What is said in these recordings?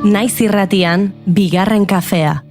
Naiz irratian, bigarren kafea.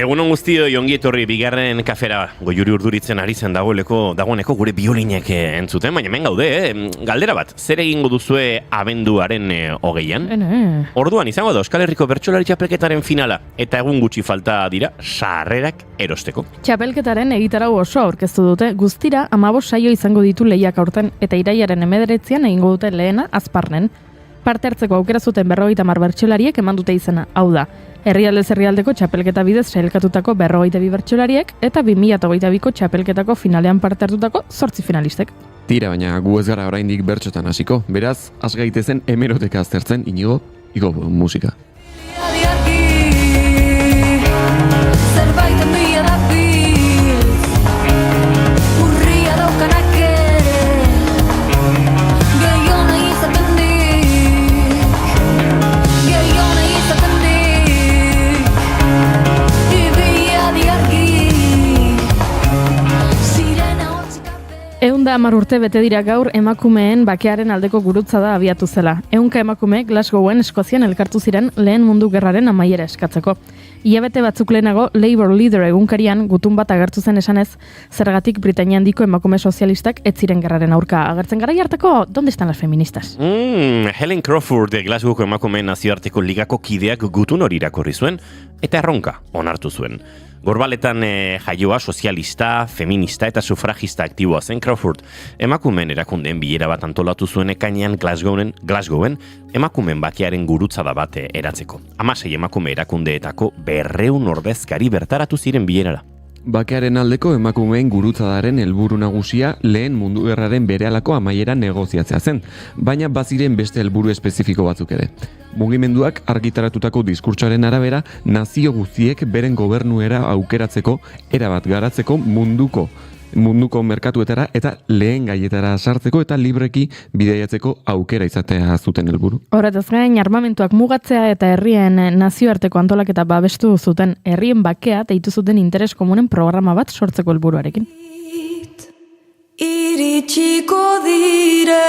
Egunon guztio, ongi etorri bigarren kafera Goiuri Urduritzen ari zen dagoeneko gure biolinek entzuten, baina hemen gaude, galdera bat, zer egingo duzue abenduaren 20an? Orduan izango da Euskal Herriko Bertsolari Txapelketaren finala, eta egun gutxi falta dira sarrerak erosteko. Txapelketaren egitarau oso aurkeztu dute, guztira 15 saio izango ditu lehiak aurten, eta irailaren 19an egingo dute lehena Azparnen. Parte hartzeko aukera zuten 50 bertsolariek eman dute izena, hau da. Herrialdez herrialdeko txapelketa bidez sailkatutako 52 bertsolariek eta 2022ko txapelketako finalean parte hartutako 8 finalistek. Tira, baina gu ez gara oraindik bertsotan hasiko. Beraz, has gaitezen hemeroteka aztertzen, Inigo, igo musika. Ehunda 10 urte bete dira gaur emakumeen bakearen aldeko gurutzada abiatu zela. Ehunka emakume Glasgowen Eskozian elkartu ziren lehen mundu gerraren amaiera eskatzeko. Hilabete batzuk lehenago Labour Leader egunkarian gutun bat agertu zen esanez, zergatik Britainia handiko emakume sozialistak ez ziren gerraren aurka agertzen garai hartako, ¿dónde están las feministas? Helen Crawford Glasgowko emakumeen nazioarteko ligako kideak gutun hori irakurri zuen eta erronka onartu zuen. Gorbaletan jaioa sozialista, feminista eta sufragista aktiboa zen Crawford. Emakumeen erakundeen bilera bat antolatu zuen ekainean Glasgowen emakumeen bakearen gurutzada bat eratzeko. 16 emakume erakundeetako 200 ordezkari bertaratu ziren bilerara. Bakearen aldeko emakumeen gurutzadaren helburu nagusia lehen mundu gerraren berehalako amaiera negoziatzea zen, baina baziren beste helburu espezifiko batzuk ere. Mugimenduak argitaratutako diskurtsoaren arabera, nazio guztiek beren gobernuera aukeratzeko, erabat garatzeko munduko merkatuetara eta lehen gaietara sartzeko eta libreki bidaiatzeko aukera izatea zuten helburu. Horretaz gain, armamentuak mugatzea eta herrien nazioarteko antolaketa babestu zuten herrien bakea deitu zuten interes komunen programa bat sortzeko helburuarekin. Iritsiko dire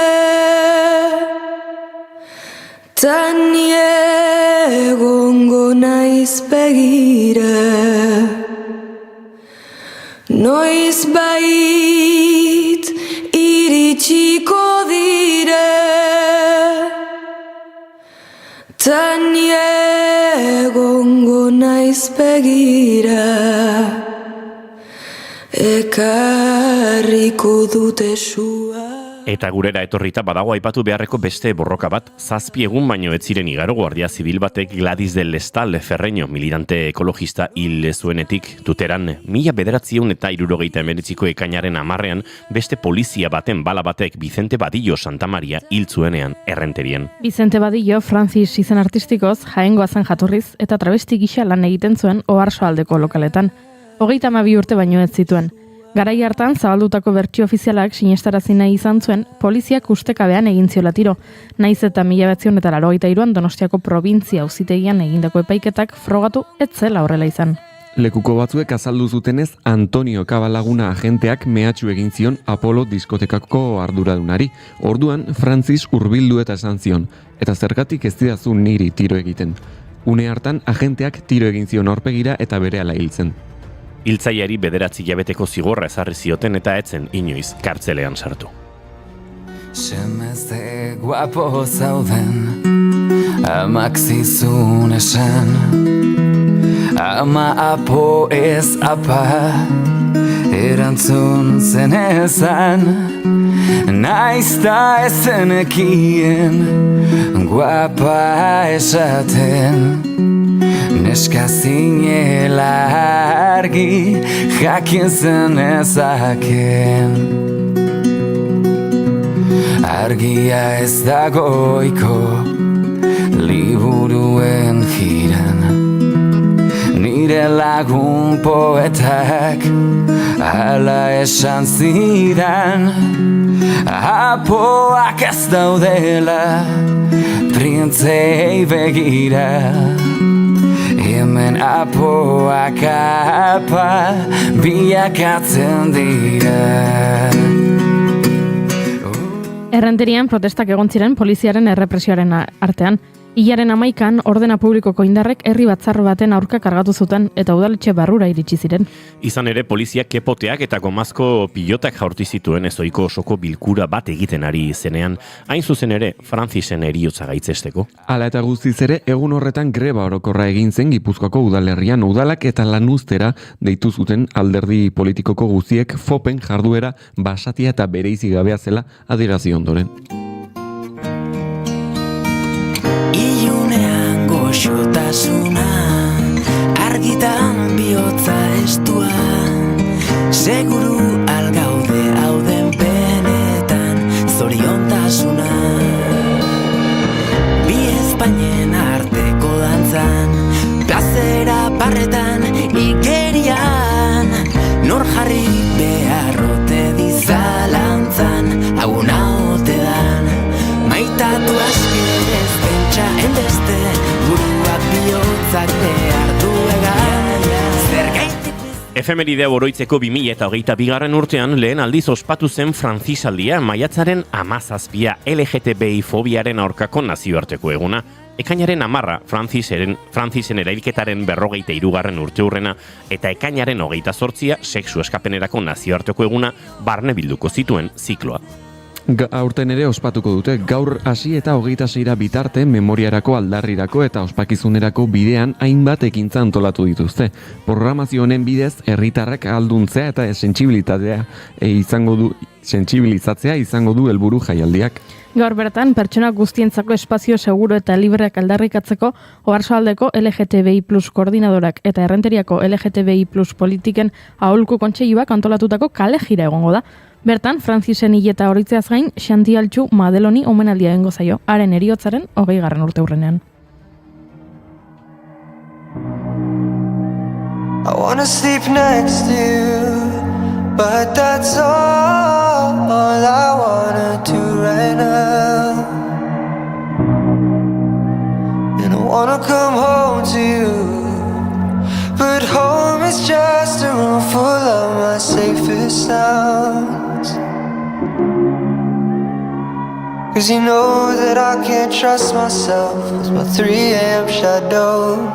tani egongo naiz begire noiz bait iritsiko dire tani egongo naiz begira ekarriko dute sua. Eta gurera etorrita badago aipatu beharreko beste borroka bat, 7 egun baino ez ziren igaro Guardia Zibil batek Gladys del Estal Ferreño, militante ekologista hil zuenetik tuteran, 1979ko ekainaren 10ean beste polizia baten bala batek Vicente Badillo Santa Maria hil zuenean Errenterien. Vicente Badillo, Francis izen artistikoz, Jaengoa zen jatorriz eta travesti gisa lan egiten zuen Oarsoaldeko lokaletan. 32 urte baino ez zituen. Garai hartan, zabaldutako bertsio ofizialak sinestarazi nahi izan zuen, poliziak ustekabean egin ziola tiro. Naiz eta 1983an Donostiako probintzia auzitegian egindako epaiketak frogatu ez zela horrela izan. Lekuko batzuek azaldu zutenez, Antonio Cabalaguna agenteak mehatxu egin zion Apollo diskotekako arduradunari. Orduan, Francis hurbildu eta esan zion, eta zergatik ez didazu niri tiro egiten. Une hartan, agenteak tiro egin zion aurpegira eta berehala hiltzen. Hiltzaileari 9 hilabeteko zigorra ezarri zioten eta etzen inoiz kartzelean sartu. Semezde guapo zauden, amak zizun esan, Ama apo ez apa erantzun zen ezan, naizta ezenekien guapa esaten, neska zinela argi jakin zen ezaken. Argia ez dagoiko liburuen jiran, nire lagun poetak hala esan zidan, apoak ez daudela printzei begira, hemen apoak apa biakatzen dira. Errenterian protestak egon ziren poliziaren errepresioaren artean. Hilaren 11an ordena publikoko indarrek herri batzar baten aurka kargatu zuten eta udaletxe barrura iritsi ziren. Izan ere, poliziak kepoteak eta gomazko pilotak jaurti zituen ezoiko osoko bilkura bat egiten ari zenean, hain zuzen ere, Frantzisen heriotza gaitzesteko. Hala eta guztiz ere, egun horretan greba orokorra egin zen Gipuzkoako udalerrian udalak eta lanuztera deitu zuten alderdi politikoko guztiek fopen jarduera basatia eta bereizi gabea zela adierazi ondoren. Ilunean goxotasuna, argitan bihotza estua, seguru algaude hauden benetan zoriontasuna. Bi Espainien arteko dantzan, plazera barretan igerian, nor jarri beharrote dizalantzan, aguna ote dan, maitatu askez pentsa endeste, buruak bihotzak behar duegan, zergaitik. Efemeridea oroitzeko 2022 urtean lehen aldiz ospatu zen Frantzisaldia, maiatzaren 17 LGTBI fobiaren aurkako nazioarteko eguna. Ekainaren 10 Frantzisen erailketaren 43. urteurrena eta ekainaren 28 sexu eskapenerako nazioarteko eguna barne bilduko zituen zikloa. Aurten ere ospatuko dute, gaur hasi eta 26 bitarte memoriarako, aldarrirako eta ospakizunerako bidean hainbat ekintza antolatu dituzte. Programazio honen bidez herritarrak ahalduntzea eta sentsibilizatzea izango du helburu jaialdiak. Gaur bertan, pertsona guztientzako espazio seguro eta libreak aldarrikatzeko Oarsoaldeko LGTBI+ koordinadorak eta Errenteriako LGTBI+ politiken aholku kontseiluak antolatutako kale jira egongo da. Bertan, Frantzisen hileta horitzeaz gain, Xanti Altxu Madeloni omenaldia egingo zaio, haren heriotzaren 20. urteurrenean. I wanna sleep next to you, but that's all I wanna do right now. And I wanna come home to you, but home is just a room full of my safest sounds. 'Cause you know that I can't trust myself with my 3 a.m. shadow.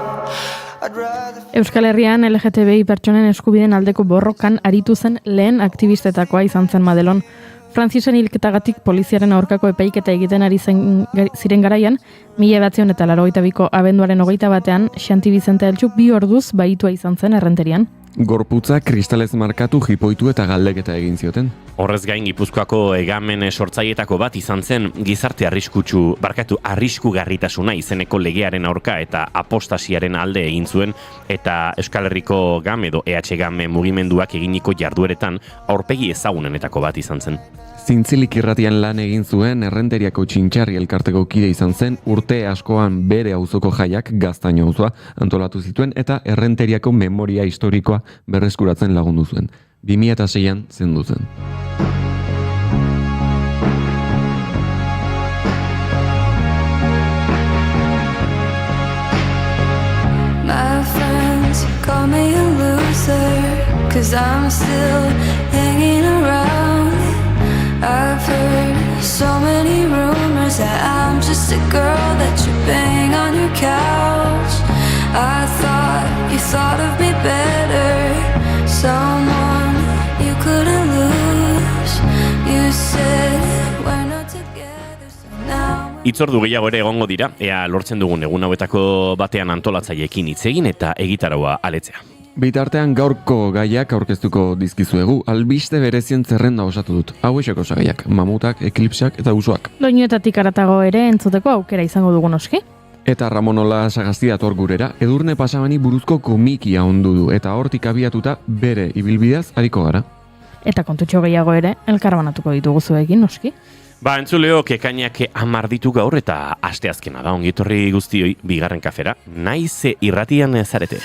I'd rather... Euskal Herrian LGTBI pertsonen eskubideen aldeko borrokan aritu zen lehen aktivistetakoa izan zen Madelon. Frantzisen hilketagatik poliziaren aurkako epaiketa egiten ari ziren garaian, 1982ko abenduaren 21ean Xanti Bizente Altxu 2 orduz baitua izan zen Errenterian. Gorputza kristalez markatu, jipoitu eta galdeketa egin zioten. Horrez gain Gipuzkoako hegamen sortzailetako bat izan zen gizarte arriskugarritasuna izeneko legearen aurka eta apostasiaren alde egin zuen eta Euskal Herriko GAM edo EH GAM mugimenduak eginiko jardueretan aurpegi ezagunenetako bat izan zen. Zintzilik irratian lan egin zuen Errenteriako Txintxarri elkarteko kide izan zen, urte askoan bere auzoko jaiak Gaztaino auzoa antolatu zituen eta Errenteriako memoria historikoa berreskuratzen lagundu zuen. 2006an zendu zen. My friends call me a loser, 'cause I'm still hanging around. I've heard so many rumors that I'm just a girl that you bang on your couch. I thought you thought of me better, someone you couldn't lose. You said we're not together, so now Itzordu gehiago ere egongo dira, ea lortzen dugun egun hauetako batean antolatzaileekin hitz egin eta egitaraua aletzea. Bitartean gaurko gaiak aurkeztuko dizkizuegu, albiste berezien zerrenda osatu dut. Hauexeko osagaiak, mamutak, eklipsak eta usoak. Doinuetatik aratago ere entzuteko aukera izango dugun oski. Eta Ramonola Sagasti dator gurera, Edurne Pasamani buruzko komikia ondu du, eta hortik abiatuta bere ibilbideaz hariko gara. Eta kontutxo gehiago ere, elkarbanatuko ditugu zuekin, noski. Entzuleok ekainak 10 ditu gaur eta asteazkena da, ongitorri guztioi bigarren kafera, naiz irratian zarete.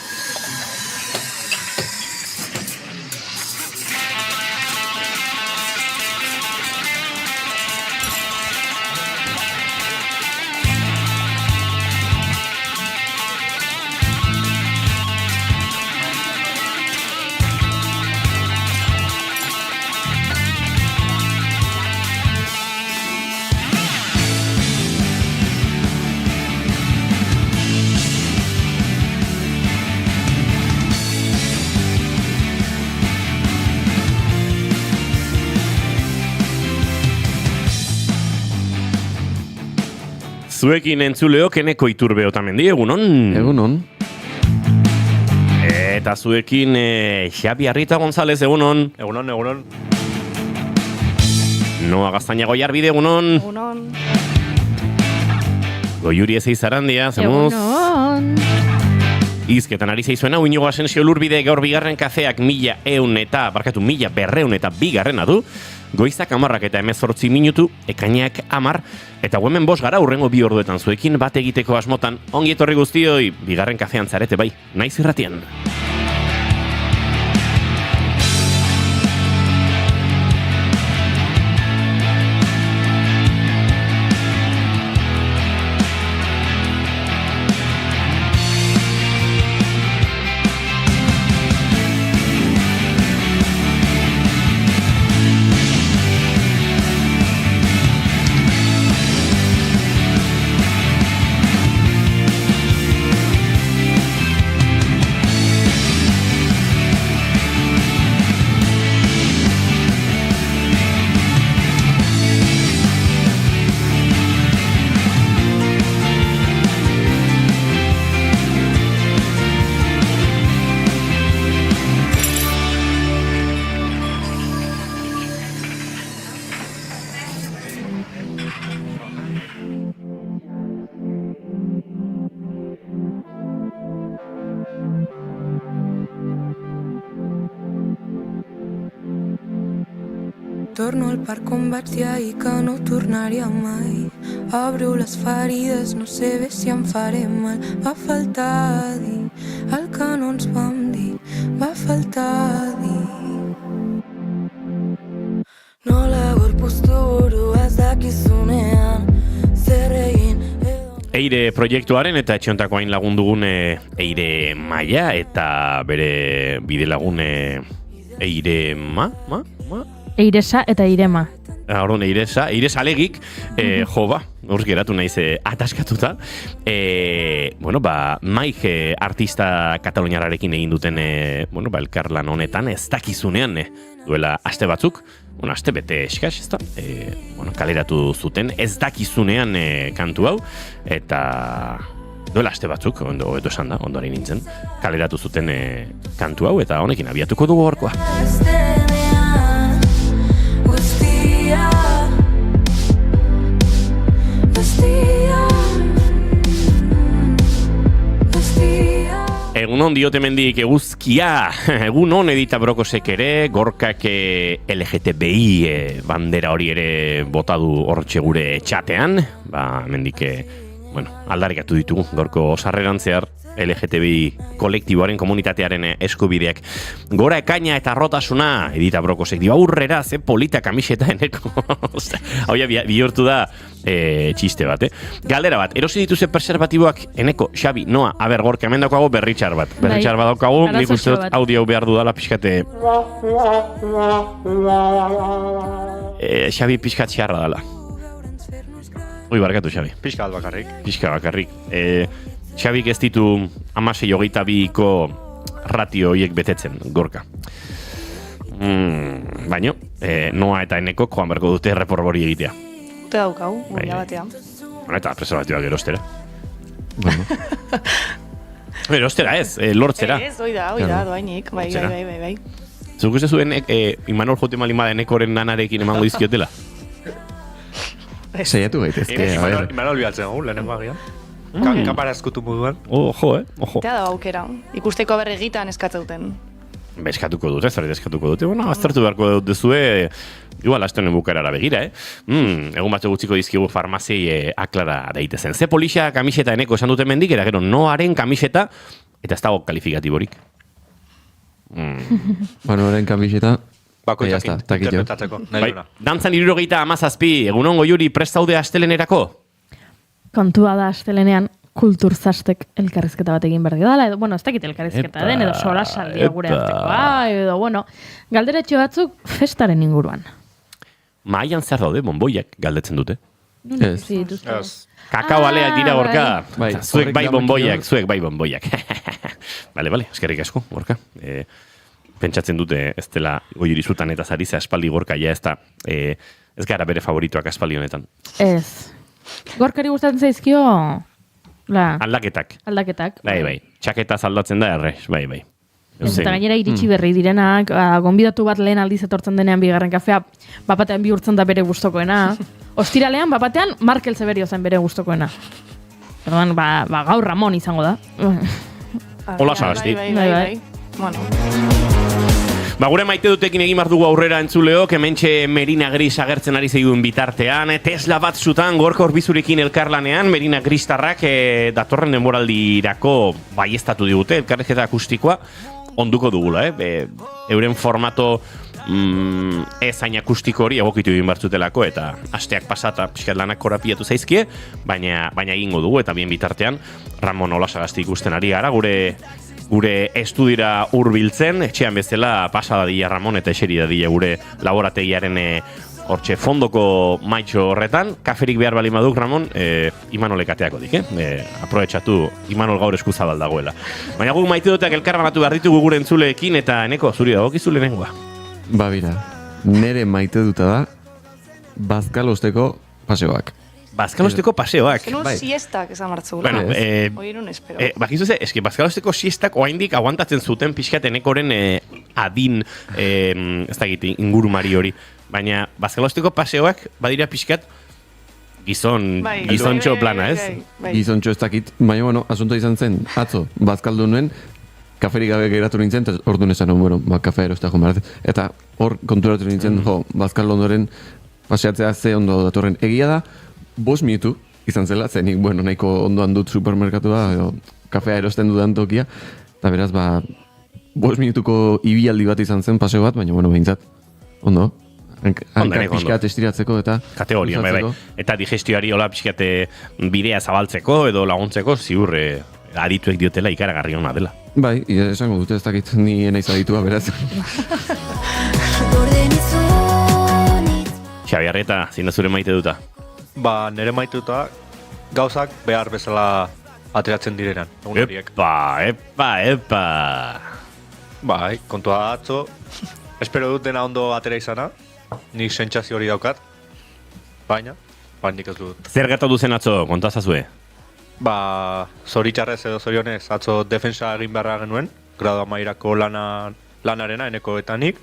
Zuekin entzuleok Eneko Iturbe Otamendi, egunon? Egunon. Eta zuekin Xabi Arrieta González, egunon? Egunon. Noa Gaztainago Jarbide, egunon? Egunon. Goiuri Ezeizarandia, zemuz? Egunon. Izketan ari zeizuena, Uinigo Asensio Lurbide gaur bigarren kafeak 1200 eta bigarrena du. Goizak 10 eta 18 minutu, ekainak 10, eta hemen 5 gara urrengo 2 orduetan zuekin bat egiteko asmotan. Ongi etorri guztioi, bigarren kafean zarete bai, naiz irratian. Torno al parc on vaig dir ahir que no tornaria mai. Obro les ferides, no sé bé si em faré mal. Va faltar dir el que no ens vam dir. Va faltar dir nola gorpuztu buruaz dakizunean zer egin. Eire proiektuaren eta etxeontako hain lagundugun Eire Maia eta bere bide lagun Eire Eiresa eta Irema. Orduan, Eiresa Alegik, hors geratu naiz ataskatuta. Maik artista kataloniararekin egin duten elkarlan honetan ez dakizunean duela aste batzuk, aste bete eskaz, ez da? Kaleratu zuten ez dakizunean kantu hau, eta duela aste batzuk, ondo esan da, ondoari nintzen, kaleratu zuten kantu hau, eta honekin abiatuko dugu horkoa. Egunon diotemendik eguzkia, egunon Edita Brokosek ere, gorkak LGTBI bandera hori ere botadu hortxe gure txatean, mendik, aldarikatu ditugu, gorko sarreran zehar LGTBI kolektiboaren komunitatearen eskubideak. Gora ekaina eta rotasuna, Edita Brokosek dio, aurrera, ze polita kamiseta eneko. Hau ja, bihurtu da txiste bat, Galdera bat, erosi dituze preservatiboak eneko, Xabi, Noa, aber, gorka, hemen daukago berritxar bat. Berritxar bat daukago, nik uste dut audio behar dudala pixkate... Xabi pixkat xarra dala. Ui, barkatu, Xabi. Pixka bakarrik. Xabik ez ditu 16-22ko ratio horiek betetzen, gorka. Baina, Noa eta Eneko joan berko dute erreporbori egitea. Ute daukau, muila batean. Eta preservatibak erostera. Bueno, Erostera ez, lortzera. Ez, hoi da, doainik. Bai. Zuk uste zuen Imanol jote malima denekoren lanarekin emango dizkiotela? saiatu gaitezke, a ver. Imanol bialtzen gu, lehenengo agian. Kapara eskutu moduan. Ojo. Eta da aukera. Ikusteko berregitan eskatzeuten. Eskatuko dute, eskatuko dute. Bueno, aztertu beharko duzue, igual asten bukarara begira, egun batzu gutziko dizkigu farmaziei aklara daitezen. Ze polixa kamiseta eneko esan duten mendik, era gero noaren kamiseta, eta ez dago kalifikatiborik. Manuaren kamiseta, Bakoitzakin, takit jo. interpretatzeko. Bai, dantzan 77, egunon goiuri prest zaude astelenerako? Kontua da astelenean kulturzastek elkarrizketa bat egin behar dela, edo, bueno, ez dakit elkarrizketa den, edo solasaldia gure artekoa, edo, bueno, galderatxo batzuk festaren inguruan. Maian zer daude, bonboiak galdetzen dute. Ez. Kakao aleak dira gorka. Bai, Zuek bai horrek bonboiak. Bale, eskerrik asko, gorka. Pentsatzen dute ez dela goiuri zutan eta zariza aspaldi gorka, ja ez da, ez gara bere favorituak aspaldi honetan. Ez. Gorkari gustatzen zaizkio, Aldaketak. Bai. Txaketaz aldatzen da errez, bai. Ez, eta gainera iritsi berri direnak, gonbidatu bat lehen aldiz etortzen denean bigarren kafea, bapatean bihurtzen da bere gustokoena. Ostiralean, bapatean, Markel Zeberio zen bere gustokoena. Orduan, gaur Ramon izango da. Hola Sagasti. Bai. Bueno. Gure maite dutekin egin behar dugu aurrera entzuleok, hementxe Merina Gris agertzen ari zeiduen bitartean, Tesla bat zutan gorka horbizurekin elkarlanean, Merina Gristarrak datorren denboraldirako baiestatu digute, elkarrezketa akustikoa, onduko dugula, euren formato ez hain akustiko hori egokitu egin bartzutelako, eta asteak pasata pixkat lanak korapiatu zaizkie, baina egingo dugu, eta bien bitartean, Ramon Olasagasti ikusten ari gara, gure estudira hurbiltzen, etxean bezala pasada dila Ramon eta eseri da dila gure laborategiaren hortxe fondoko maitxo horretan. Kaferik behar bali maduk, Ramon, Imanolek ateako dik, aprobetxatu Imanol gaur eskuzabal dagoela. Baina guk maite duteak elkarbanatu behar ditugu gure entzuleekin, eta eneko, zuri dagokizu lehenengoa. Bira, nere maite duta da, bazkalosteko paseoak. Bazkalosteko paseoak. Zenun siestak esan martzula. Bueno, Oierun espero. bakizu ze, eski bazkalosteko siestak oaindik aguantatzen zuten pixkat enekoren adin, ez da giti, ingurumari hori. Baina bazkalosteko paseoak badira pixkat gizontxo plana, ez? Gizontxo ez dakit, baina, bueno, asunto izan zen, atzo, bazkaldu nuen, kaferik gabe geratu nintzen, eta orduan esan, bueno, kafe erostea jo behar. Eta hor konturatu nintzen, bazkaldu ondoren paseatzea ze ondo datorren. Egia da, 5 minutu izan zela, zenik, bueno, nahiko ondoan dut supermerkatua, edo kafea erosten dudan tokia, eta beraz, 5 minutuko ibialdi bat izan zen paseo bat, baina, bueno, behintzat, ondo. Hankak pixkat estiratzeko eta... Kategoria, bai. Eta digestioari hola pixkat bidea zabaltzeko edo laguntzeko, ziur adituek diotela ikaragarri hona dela. Bai, esango dute ez dakit ni naiz aditua, beraz. Xabi Arrieta, zin da zure maite duta? Nere maite duta gauzak behar bezala ateratzen direnan. Epa! Bai, kontua da atzo. Espero dut dena ondo atera izana. Nik sentsazio hori daukat. Baina, nik ez dut. Zer gertatu zen atzo, kontazazue? Zoritxarrez edo zorionez, atzo defensa egin beharra genuen, gradu amairako lanarena, eneko eta nik,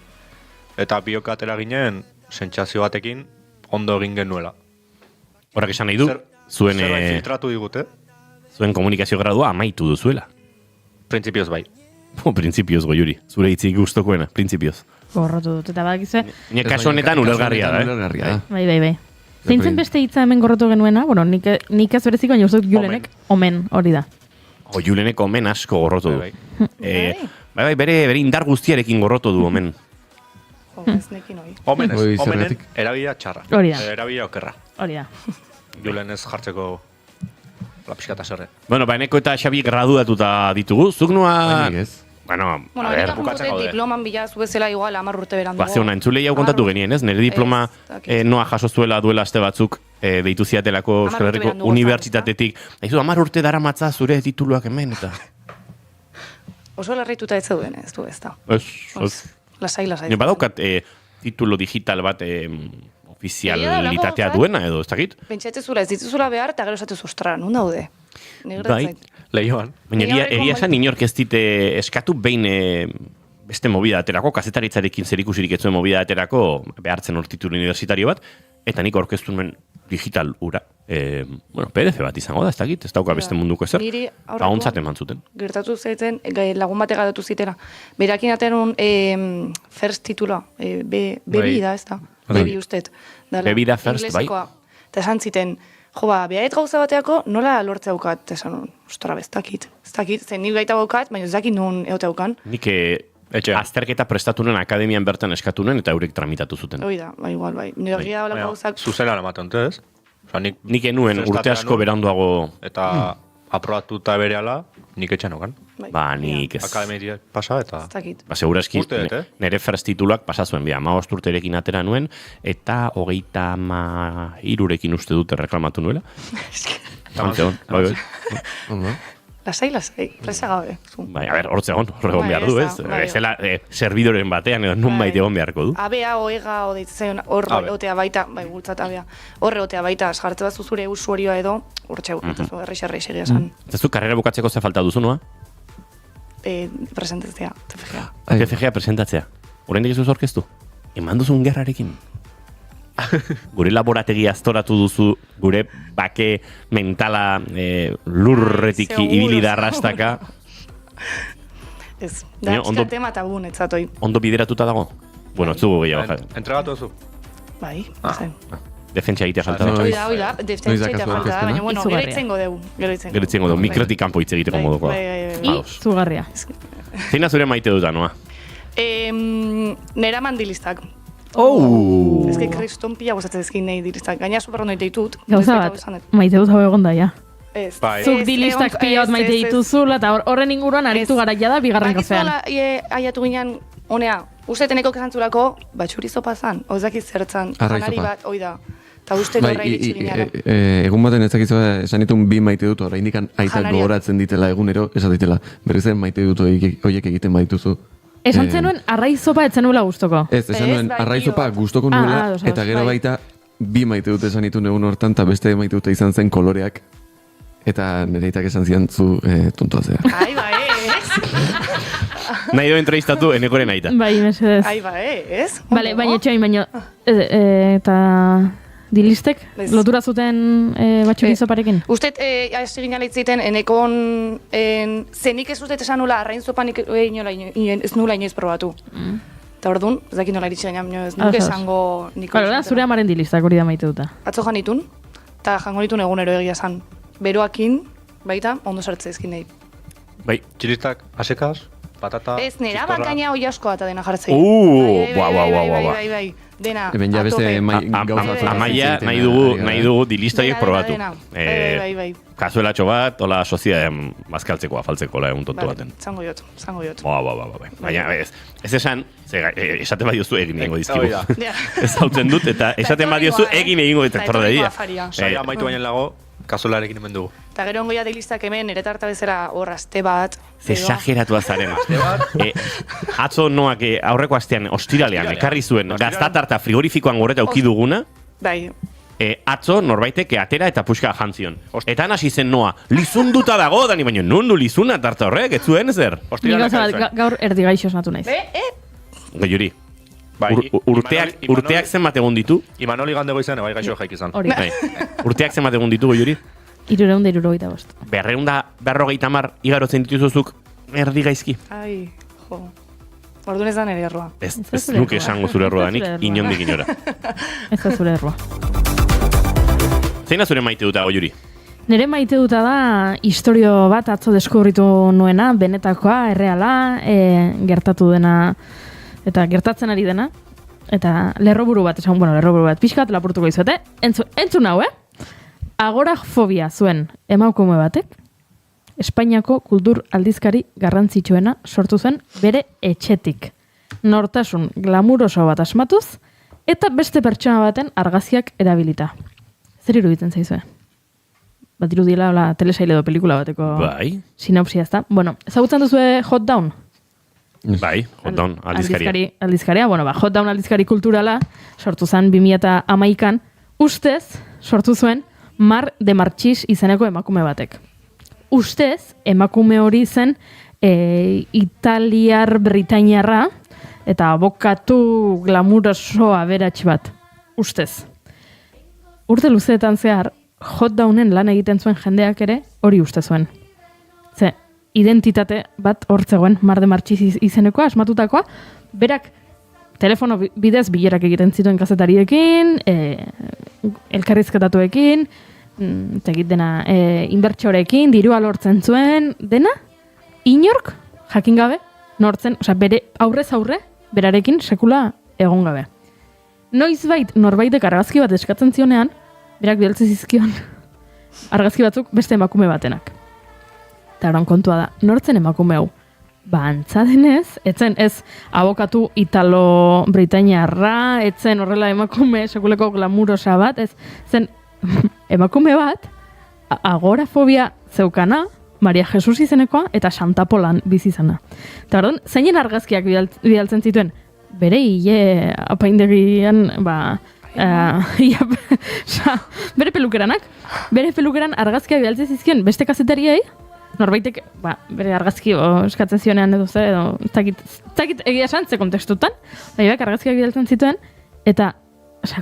eta biok atera ginen, sentsazio batekin, ondo egin genuela. Horrak esan nahi du, zuen filtratu digute. Zuen komunikazio gradua amaitu duzuela. Printzipioz bai. Printzipioz goiuri, zure hitzik gustokoena, printzipioz. Gorrotu dut, eta badakizue. Kasu honetan ulergarria da, Bai. Zeintzen beste hitza hemen gorrotu genuena, bueno, nik ez bereziko, baina uste dut Julenek omen hori da. Julenek omen asko gorrotu du. Bai, bere indar guztiarekin gorrotu du omen. Ez nekin hori. Omenen erabila txarra. Hori da. Erabila okerra. Hori da. Julen ez jartzeko lapiskata zerre. Bueno, eneko eta Xabi graduatuta ditugu. Zuk noa... Bueno, nire juntote diploman bila zubezela igual 10 urte berandugu. Ze hona, entzulei hau kontatu genien, ez? Nire diploma noa jaso zuela duela aste batzuk deitu ziatelako Euskal Herriko Unibertsitatetik. Daizu, 10 urte dara matza zure tituluak hemen, eta... Oso larrituta ez zeuden, ez du ez da. Ez. Lasai. Badaukat titulo digital bat ofizialitatea duena edo, ez dakit? Pentsatzezula, ez dituzula behar, eta gero esatuz, ostra, nun daude? Bai, lehioan. Baina egia esan inork ez dite eskatu behin beste movida aterako, kazetaritzarekin zerikusirik etzuen movida aterako, behartzen hor titulu universitario bat, eta nik orkestu nuen digital ura. PDF bat izango da, ez dakit, ez dauka beste munduko ezer. Eta ontzat eman zuten. Gertatu zaiten, lagun batek datu zitera. Berakin aten first titula, bebi da, ez da? Bebi ustet. Bebi da first, bai. Eta esan ziten, jo ba, behait gauza bateako, nola lortzea daukat, esan, ostora, ez dakit, zen nik gaita daukat, baina ez dakit nun eote daukan. Nik azterketa prestatu nuen akademian bertan eskatu nuen eta eurek tramitatu zuten. Hoi da, igual, bai. Negia hola gauzak... Zuzena ematen, ez? Nik enuen urte asko beranduago... Eta aprobatuta berehala, nik etxan okan. Ba, nik ez... Akademia pasa eta... Ba, segurazki, nire first tituluak pasazuen, 15 urterekin atera nuen, eta 33 uste dute reklamatu nuela. Lasai, presa gabe. Bai, a ber, hortzegon behar du, ez? Ezela, serbidoren batean, edo nun baite egon beharko du. Abea, oega, odeitzen, horre otea baita, bai, gultzat abea, horre otea baita, esgartze bat zuzure usuarioa edo, urtxe, errexarra isegia esan. Ez du, karrera bukatzeko ze falta duzu, noa? Presentatzea, TFGA. TFGA presentatzea. Horrendik ez orkestu? Eman duzun gerrarekin? Gure laborategi aztoratu duzu, gure bake mentala lurretik ibili da arrastaka. Ez, da txika tema tabun, etzatoi. Ondo bideratuta dago? Bueno, ez dugu gehiago. Entregatu duzu? Bai, zen. Defentsa egitea falta da. Oida, defentsa egitea falta da, baina, bueno, gero itzengo dugu. Mikrotik kanpo hitz egiteko modukoa. Izugarria. Zeina zure maite duta, noa? Nera mandilistak. Ez que kriston pila gozatzen ezkin nahi dilistak. Gaina super ondo ditut. Gauza bat, maite dut hau egon daia. Zuk dilistak pila bat maite dituzula, eta horren inguruan aritu gara jada bigarren kafean. Bakizu aiatu ginen, honea, uste teneko kesantzulako, batxuri zopa zan, ozakit zertzan, janari bat, oida. Eta uste gorra iritsi ginen. Egun baten ezakizu esan ditun bi maite dut, horrein dikan aitak gogoratzen ditela egunero, esatitela, berrizen maite dut horiek egiten badituzu. Esan zenuen arraizopa etzen nuela guztoko. Ez, esan nuen arraizopa guztoko nuela, eta gero baita bi maite dut esan ditun egun hortan, eta beste maite dute izan zen koloreak, eta nereitak esan zian zu tontoa zea. Ai, ba, Nahi do entrevistatu enekoren aita. Bai, mesedez. Ai, ba, ez? Bale, baina etxoin, baina, eta... Dilistek, lotura zuten batxuri zoparekin? Ustet, hasi ginen leitziten, enekon, zenik ez ustet esan nula, arrain zopan ez nula inoiz probatu. Eta orduan, ez dakit nola iritsi baina, ez nuke esango niko. Bale, zure amaren dilistak hori da maite duta. Atzo janitun, eta jango nitun egunero egia zan. Beroakin, baita, ondo sartze ezkin nahi. Bai, txilistak, asekaz, patata, ez nera bakaina hoi asko eta dena jartzei. Bai. Dena, eben ja beste gauza Amaia nahi dugu dilistaiek probatu. Bai. Kazuelatxo bat, hola soziadean bazkaltzeko, afaltzeko egun tonto baten. Zango jot. Baina ez esan, esaten badiozu egin egingo dizkigu. Ez hautzen dut, eta esaten badiozu egin egingo detektor da dira. Saia maitu baina lago, kazolarekin hemen dugu. Eta gero ongoia dilistak hemen, eretarta bezera hor aste bat. Exageratua zaren. Atzo noak aurreko astean, ostiralean, ekarri zuen, gaztatarta frigorifikoan goreta ukiduguna. Bai. Atzo norbaitek atera eta puxka jantzion. Eta hasi zen noa, lizunduta dago, dani baino, nundu lizuna tarta horrek, ez zuen zer? Gaur erdi gaixo esnatu naiz. Gaiuri. Urteak zenbat egon ditu? Imanoli gandego izan, bai gaixo jaik izan. Urteak zenbat egon ditu, Gaiuri? 375. 250 igarotzen dituzuzuk erdi gaizki. Ai, jo. Orduan ez da nire erroa. Ez nuke esango zure erroa danik, inondik inora. Ez da zure erroa. Zeina zure maite duta, Gaiuri? Nire maite duta da historio bat atzo deskubritu nuena, benetakoa, erreala, gertatu dena, eta gertatzen ari dena, eta lerroburu bat, lerroburu bat, pixkat lapurtuko izuete. Entzun hau, Agorafobia zuen emakume batek, Espainiako kultur aldizkari garrantzitsuena sortu zen bere etxetik. Nortasun glamuroso bat asmatuz, eta beste pertsona baten argazkiak erabilita. Zer iruditzen zaizue? Bat irudiela telesaile edo pelikula bateko sinopsia ezta. Bueno, ezagutzen duzue Hot Down? Bai, Hot Down aldizkaria. Aldizkaria, bueno, Hot Down aldizkari kulturala sortu zen 2011an, ustez sortu zuen Mar de Marchis izeneko emakume batek. Ustez, emakume hori zen italiar britainiarra eta abokatu glamuroso aberats bat. Ustez. Urte luzeetan zehar, Hot Downen lan egiten zuen jendeak ere hori uste zuen. Ze, identitate bat hortzegoen Mar de Marchis izenekoa, asmatutakoa, berak telefono bidez bilerak egiten zituen kazetariekin, elkarrizketatuekin, dena, inbertsorekin, dirua lortzen zuen, dena, inork, jakin gabe, nortzen, osea, bere aurrez aurre, berarekin sekula egon gabe. Noizbait norbaitek argazki bat eskatzen zionean, berak bidaltzen zizkion argazki batzuk beste emakume batenak. Eta oran kontua da, nortzen emakume hau? Ba, antza denez, etzen ez abokatu italo-britainiarra, etzen horrela emakume sekuleko glamurosa bat, ez zen emakume bat, agorafobia zeukana, Maria Jesus izenekoa, eta Santa Polan bizizana. Eta orduan, zeinen argazkiak bidaltzen zituen, bere hile apaindegian, bere pelukeran argazkiak bidaltzen zizkion beste kazetariei, norbaitek, bere argazki eskatzen zionean edo zer, edo zakit egia esan, ze kontestutan, argazkiak bidaltzen zituen, eta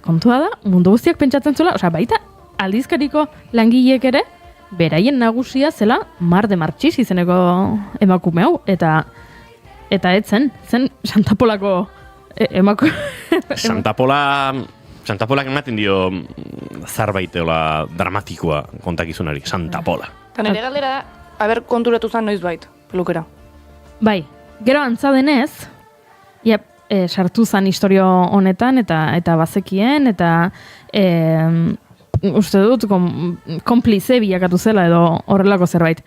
kontua da, mundu guztiak pentsatzen zuela, baita aldizkariko langileek ere, beraien nagusia zela Mar de Marchis izeneko emakume hau, eta zen Santa Polako emakume. Santa Polak ematen dio zarbaiteola dramatikoa kontakizunari, Santa Pola. Eta nire galdera da, haber konturatu zen noizbait, pelukera. Bai, gero antza denez, sartu zen historio honetan, eta bazekien, eta uste dut, konplize bilakatu zela edo horrelako zerbait.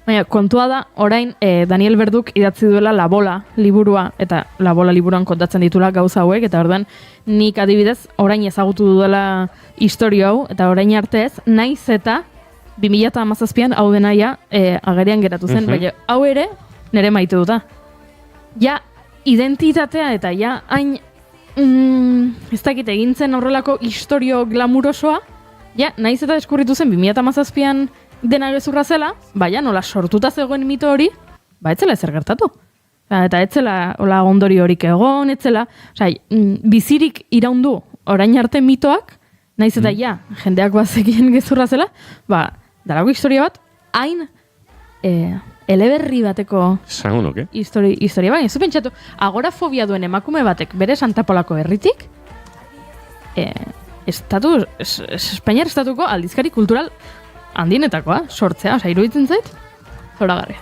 Baina, kontua da, orain Daniel Berduk idatzi duela La Bola liburua, eta La Bola liburuan kontatzen ditula gauza hauek, eta orduan nik adibidez, orain ezagutu dudala historio hau, eta orain artez, naiz eta 2017an hau denaia agerian geratu zen, baina hau ere nire maite duta. Ja, identitatea eta ja, hain ez dakit egintzen horrelako historio glamurosoa, ja, naiz eta deskurritu zen 2017an dena gezurra zela, baina nola sortuta zegoen mito hori, etzela ezer gertatu. Eta etzela ondori horik egon, etzela, bizirik iraundu orain arte mitoak, naiz eta ja, jendeak bazekien gezurra zela, dalako historia bat, hain eleberri bateko historia bat. Ez pentsatu, agorafobia duen emakume batek bere Santa Polako herritik, Espainiar estatuko aldizkari kultural handienetakoa, sortzea, iruditzen zait, zoragarria.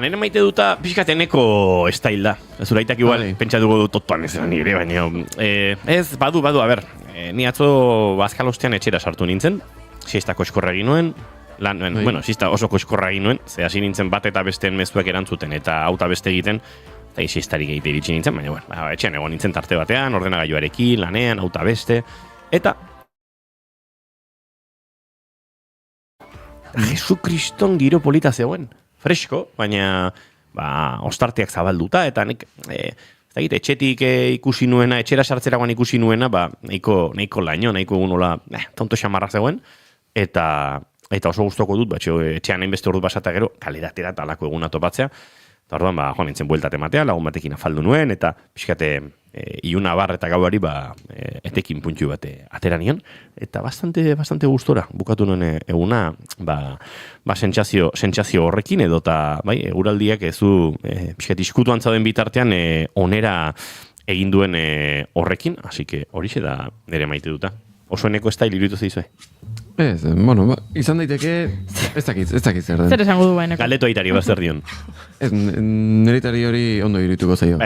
Nire maite duta pixkateneko estail da. Zuraitak igual, pentsa dugu totuan ez nire, baina ez, badu, a ber, ni atzo bazkalostean etxera sartu nintzen, siesta koskorra egin nuen, siesta oso koskorra egin nuen, ze hasi nintzen bat eta besteen mezuak erantzuten, eta auta beste egiten, eta siestarik egite iritsi nintzen, baina etxean egon nintzen tarte batean, ordenagailuarekin, lanean, auta beste, eta Jesukriston giro polita zegoen. Fresko, baina ostarteak zabalduta, eta nik etxetik ikusi nuena, etxera sartzeragoan ikusi nuena, nahiko laino, nahiko egunola tonto xamarra zegoen, eta oso gustoko dut, etxean hainbeste ordu basata gero, kaleratera eta alako eguna topatzea, eta orduan, joan nintzen bueltate matea, lagun batekin afaldu nuen, eta pixkate iuna bar eta gauari etekin puntu bate atera nion, eta bastante gustora bukatu nuen eguna sentsazio horrekin edo eta eguraldiak ezu pixkat iskutuan zauden bitartean onera egin duen horrekin, así que horixe da nire maite duta. Oso eneko estail iruditu zeizue? Ez, izan daiteke, ez dakit zer den. Zer esango du baineko? Galdetu aitari bazter dion. Ez, nire itari hori ondo irituko zaio.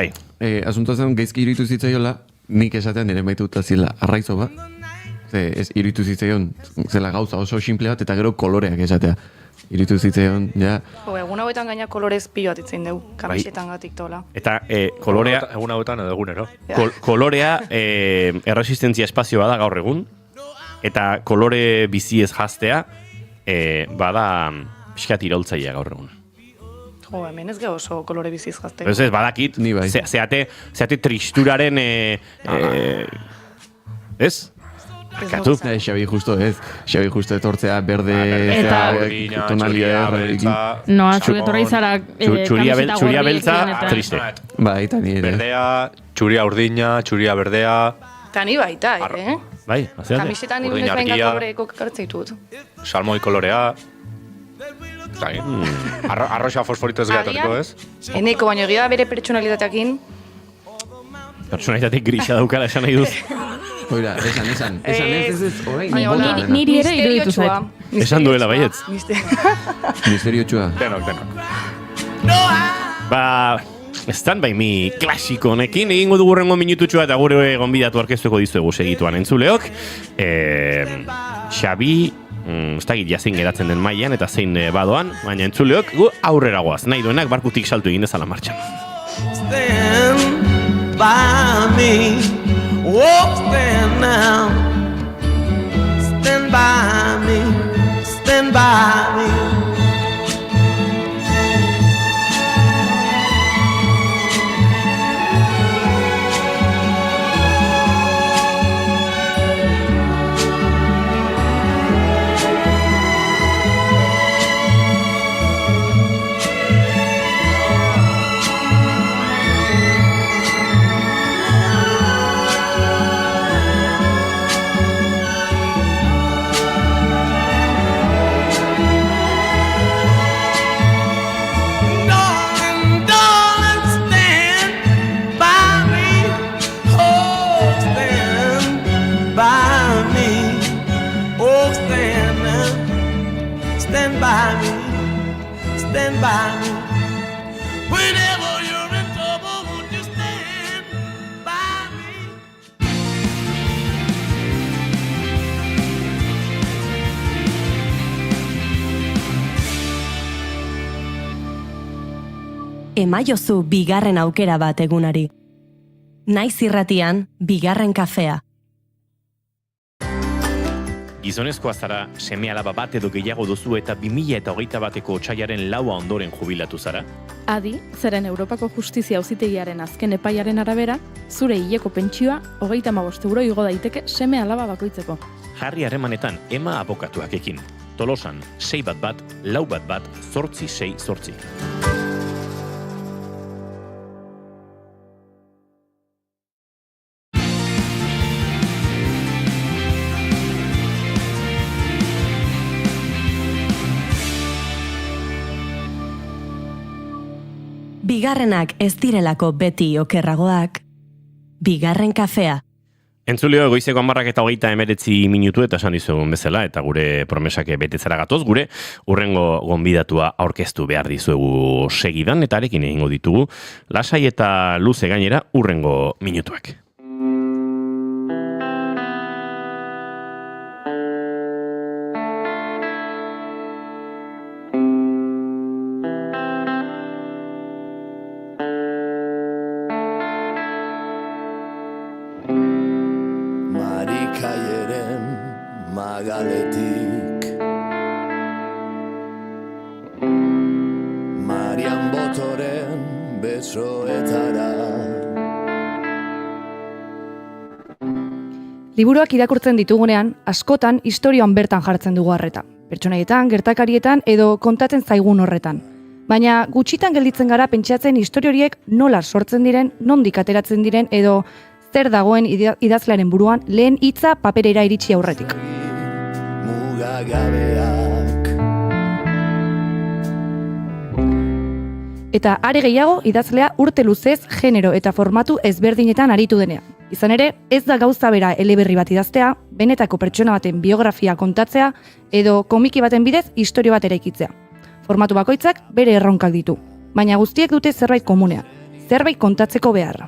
Asuntoa zen, gaizki iritu zitzaiola, nik esatean nire maituta zila arraizo bat. Ez iritu zitzaion, zela gauza oso simple bat, eta gero koloreak esatea. Iritu zitzaion, ja. Egun hauetan gaina kolorez pilo bat itzen dugu, kamisetan gatik tola. Eta kolorea... Egun hauetan edo egunero. Kolorea erresistentzia espazio bada gaur egun, eta kolore biziez jaztea, bada pixkat iraultzailea gaur egun. Jo, hemen ez geho oso kolore biziz jazteko. Ez badakit, Ni bai. zeate tristuraren, ez? Akatu. Xabi justo ez. Xabi justo etortzea berde, Eta- tonalia Noa, zugetorra izara Txuria beltza, eta... triste. Bai, eta nire. Berdea, txuria urdina, txuria berdea, Eta ni baita, Bai, azeate. Kamisetan ni Urdin unek bainga argia. koloreko kartzei dut. salmoi kolorea, arroxa fosforito ez gehatoriko, ez? Eneko baino egia bere pertsonalitateakin. Personalitate grisa daukala esan nahi duz. Oira, esan, ez, orain. Baina, bota, hola, dena. niri ere iruditu zait. Misteriotsua. Esan duela, baietz. Misteriotxua. Denok. Ba, estan bai mi klasiko honekin, egingo dugu rengo minututxoa eta gure gonbidatu arkeztuko dizuegu segituan entzuleok. Xabi, ez dakit jazin geratzen den mailan eta zein badoan, baina entzuleok gu aurrera goaz, nahi duenak barkutik saltu egin dezala martxan. Stand by me, oh stand now. Stand by me, stand by me. Darling, darling, stand by me. Oh, stand by me. Oh, stand by me. Stand by me. Whenever you're in trouble, won't you stand by me? Emaiozu bigarren aukera bat egunari. Naiz irratian, bigarren kafea. Gizonezkoa zara, seme alaba bat edo gehiago duzu eta 2021ko otsailaren 4 ondoren jubilatu zara? Adi, zeren Europako Justizia Auzitegiaren azken epaiaren arabera, zure hileko pentsioa 35 euro igo daiteke seme alaba bakoitzeko. Jarri harremanetan Ema abokatuakekin. Tolosan, 611 411 868. Bigarrenak ez direlako beti okerragoak. Bigarren kafea. Entzuleo goizeko 10:29 minutu eta esan dizugun bezala eta gure promesake betetzera gatoz, gure urrengo gonbidatua aurkeztu behar dizuegu segidan eta arekin egingo ditugu lasai eta luze gainera urrengo minutuak. Marikaieren magaletik Marian Botoren besoetara Liburuak irakurtzen ditugunean, askotan historioan bertan jartzen dugu harreta. Pertsonaietan, gertakarietan edo kontatzen zaigun horretan. Baina gutxitan gelditzen gara pentsatzen istorio horiek nola sortzen diren, nondik ateratzen diren edo zer dagoen idazlearen buruan lehen hitza paperera iritsi aurretik. mugagabeak Eta are gehiago idazlea urte luzez genero eta formatu ezberdinetan aritu denean. Izan ere, ez da gauza bera eleberri bat idaztea, benetako pertsona baten biografia kontatzea edo komiki baten bidez istorio bat eraikitzea. Formatu bakoitzak bere erronkak ditu, baina guztiek dute zerbait komunean, zerbait kontatzeko beharra.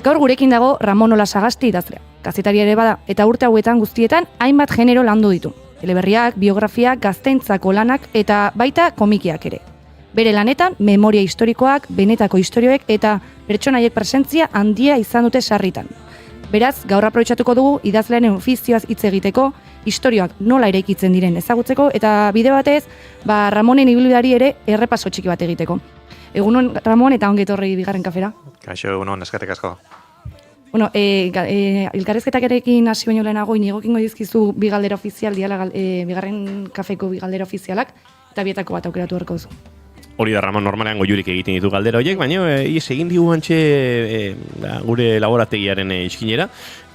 Gaur gurekin dago Ramon Ola Sagasti idazlea. Kazetaria ere bada eta urte hauetan guztietan hainbat genero landu ditu. Eleberriak, biografiak, gazteentzako lanak eta baita komikiak ere. Bere lanetan, memoria historikoak, benetako istorioek eta pertsonaiek presentzia handia izan dute sarritan. Beraz, gaur aprobetxatuko dugu idazlearen ofizioaz hitz egiteko, istorioak nola eraikitzen diren ezagutzeko, eta bide batez, Ramonen ibilbideari ere errepaso txiki bat egiteko. Egunon, Ramon, eta ongi etorri bigarren kafera. Kaixo, egunon, eskerrik asko. Bueno, elkarrezketakerekin hasi baino lehenago, inigokingo dizkizu bi galdera ofizial, bigarren kafeko bi galdera ofizialak, eta bietako bat aukeratu horko duzu. Hori da, Ramon, normalean goiurik egiten ditu galdera horiek, baina egin digu antxe gure laborategiaren iskinera,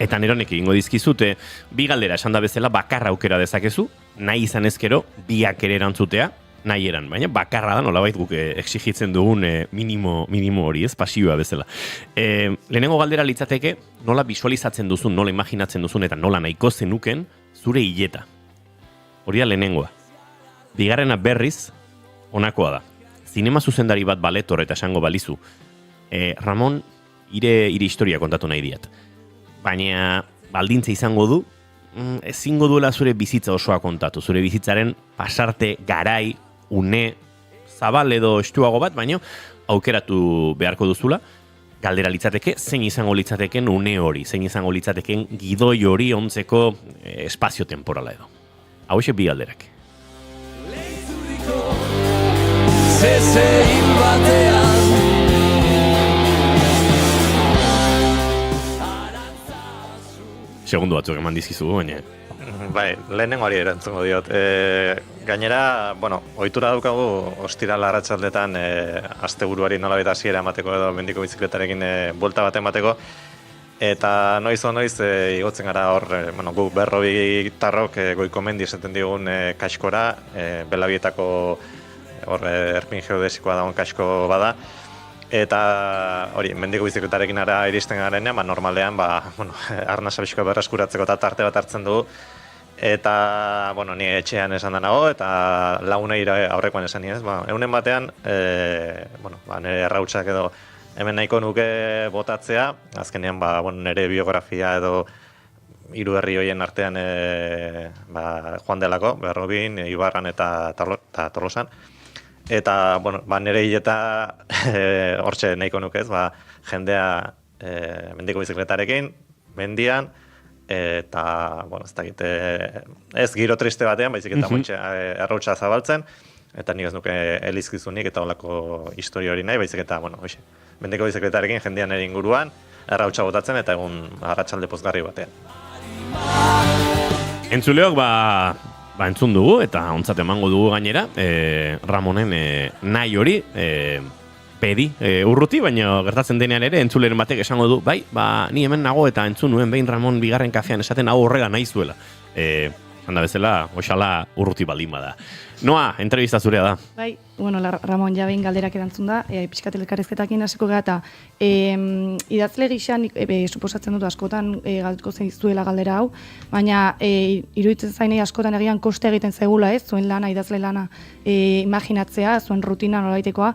eta neronek egingo dizkizute bi galdera esan da bezala bakarra aukera dezakezu, nahi izan ezkero biak ere erantzutea, nahi eran, baina bakarra da nolabait guk exigitzen dugun minimo hori, ez, pasioa bezala. Lehenengo galdera litzateke, nola visualizatzen duzun, nola imaginatzen duzun, eta nola nahiko zenuken zure hileta. Hori da lehenengoa. Bigarrena berriz, honakoa da. Zinema zuzendari bat baletor eta esango balizu. Ramon, ire historia kontatu nahi diat. Baina baldintza izango du, ezingo duela zure bizitza osoa kontatu. Zure bizitzaren pasarte, garai, une, zabal edo estuago bat, baina aukeratu beharko duzula. Galdera litzateke, zein izango litzateken une hori, zein izango litzateken gidoi hori ontzeko espazio temporala edo. Hau bi galderak. Zezein batean Segundu batzuk eman dizkizu, baina... Bai, lehenengoari erantzungo diot. Gainera, ohitura daukagu ostiral arratsaldetan asteburuari nolabait hasiera emateko edo mendiko bizikletarekin buelta bat emateko. Eta noiz igotzen gara hor, guk berrobi tarrok goiko mendi esaten digun kaskora, Belabietako hor erpin geodesikoa dagoen kasko bada. Eta hori, mendiko bizikletarekin ara iristen garenean, normalean, arnasa bizkoa berreskuratzeko eta tarte bat hartzen dugu. Eta, ni etxean esan danago, eta lagunei aurrekoan esan niez. Egunen batean, nire errautsak edo hemen nahiko nuke botatzea, azkenean, nire biografia edo hiru herri horien artean joan delako, Berrobin, Ibarran eta Tolosan. Eta, nire hileta hortxe nahiko nukez, jendea mendiko bizikletarekin, mendian, eta, ez dakit, ez giro triste batean, baizik eta errautsa zabaltzen, eta nik ez nuke elizkizunik eta olako historia hori nahi, baizik eta, mendiko bizikletarekin jendean ere inguruan, errautsa botatzen eta egun arratsalde pozgarri batean. Entzuleok, entzun dugu eta ontzat emango dugu gainera, Ramonen nahi hori, pedi urruti, baina gertatzen denean ere entzuleren batek esango du, ni hemen nago eta entzun nuen behin Ramon bigarren kafean esaten hau horrega nahi zuela. Handa bezala, oxala urruti baldin bada. Noa, entrevista zurea da. Bai, Ramon ja behin galderak erantzun da, pixkat elkarrezketakin hasiko gara, eta idazle gixan, suposatzen dut askotan galtuko zuela galdera hau, baina iruditzen zainei askotan egian koste egiten zaigula ez, zuen lana, idazle lana imaginatzea, zuen rutina nolabaitekoa,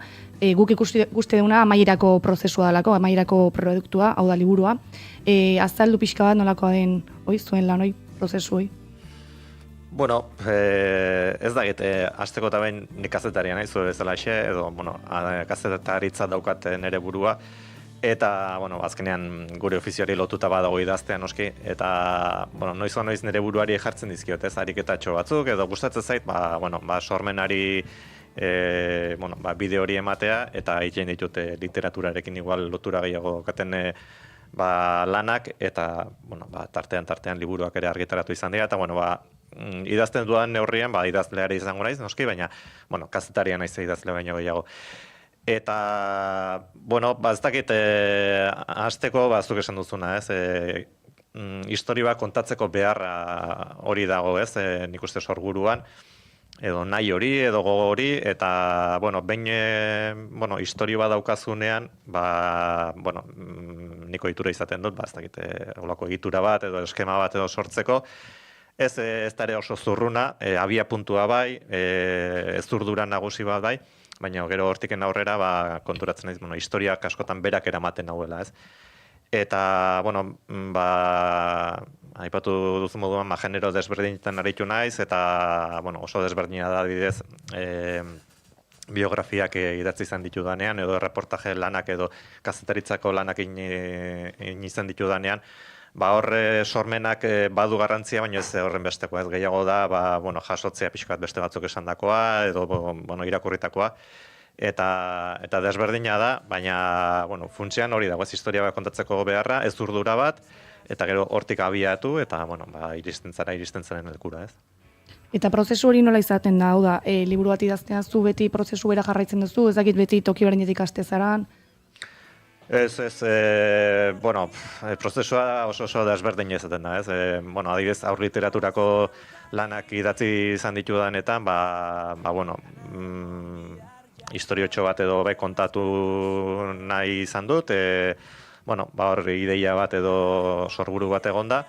guk ikuste duguna amaierako prozesua dalako, amaierako produktua, hau da liburua. Azaldu pixka bat nolakoa den zuen lan, prozesu hoi. Ez da gite, hasteko eta behin nik kazetaria nahi zuen bezala edo, kazetaritza daukat nire burua, eta, azkenean gure ofizioari lotuta badago idaztean noski, eta, noiz nire buruari jartzen dizkiot, ez, ariketatxo batzuk, edo gustatzen zait, sormenari, bide hori ematea, eta egin ditut literaturarekin igual lotura gehiago katen lanak, eta, tartean liburuak ere argitaratu izan dira, eta, idazten dudan neurrian, idazleari izango naiz, noski, baina, kazetaria naiz idazle baino gehiago. Eta, ez dakit, hasteko, zuk esan duzuna, ez, historia bat kontatzeko beharra hori dago, ez, nik uste sorburuan, edo nahi hori, edo gogo hori, eta, behin, historia bat daukazunean, niko egitura izaten dut, ez dakit, olako egitura bat, edo eskema bat edo sortzeko, ez da ere oso zurruna, abia puntua bai, ez zurdura nagusi bat bai, baina gero hortiken aurrera konturatzen naiz, historiak askotan berak eramaten nahuela, ez. Eta, aipatu duzu moduan, genero desberdinetan aritu naiz, eta, oso desberdina da, adibidez, biografiak idatzi izan ditudanean, edo reportaje lanak edo kazetaritzako lanak egin izan ditudanean, horre sormenak badu garrantzia, baina ez horren besteko, ez gehiago da, jasotzea pixkat beste batzuk esandakoa, edo irakurritakoa, eta desberdina da, baina, funtsean hori dago, ez historia bat kontatzeko beharra, ez urdura bat, eta gero hortik abiatu, eta, iristen zaren helkura, ez. Eta prozesu hori nola izaten da, hau da, liburu bat idaztean zu beti prozesu bera jarraitzen duzu, ez dakit beti toki berenetik haste zaran? Ez, prozesua oso desberdin izaten da, ez. Adibidez, aur literaturako lanak idatzi izan ditudanetan, historiotxo bat edo kontatu nahi izan dut, hor ideia bat edo sorburu bat egonda,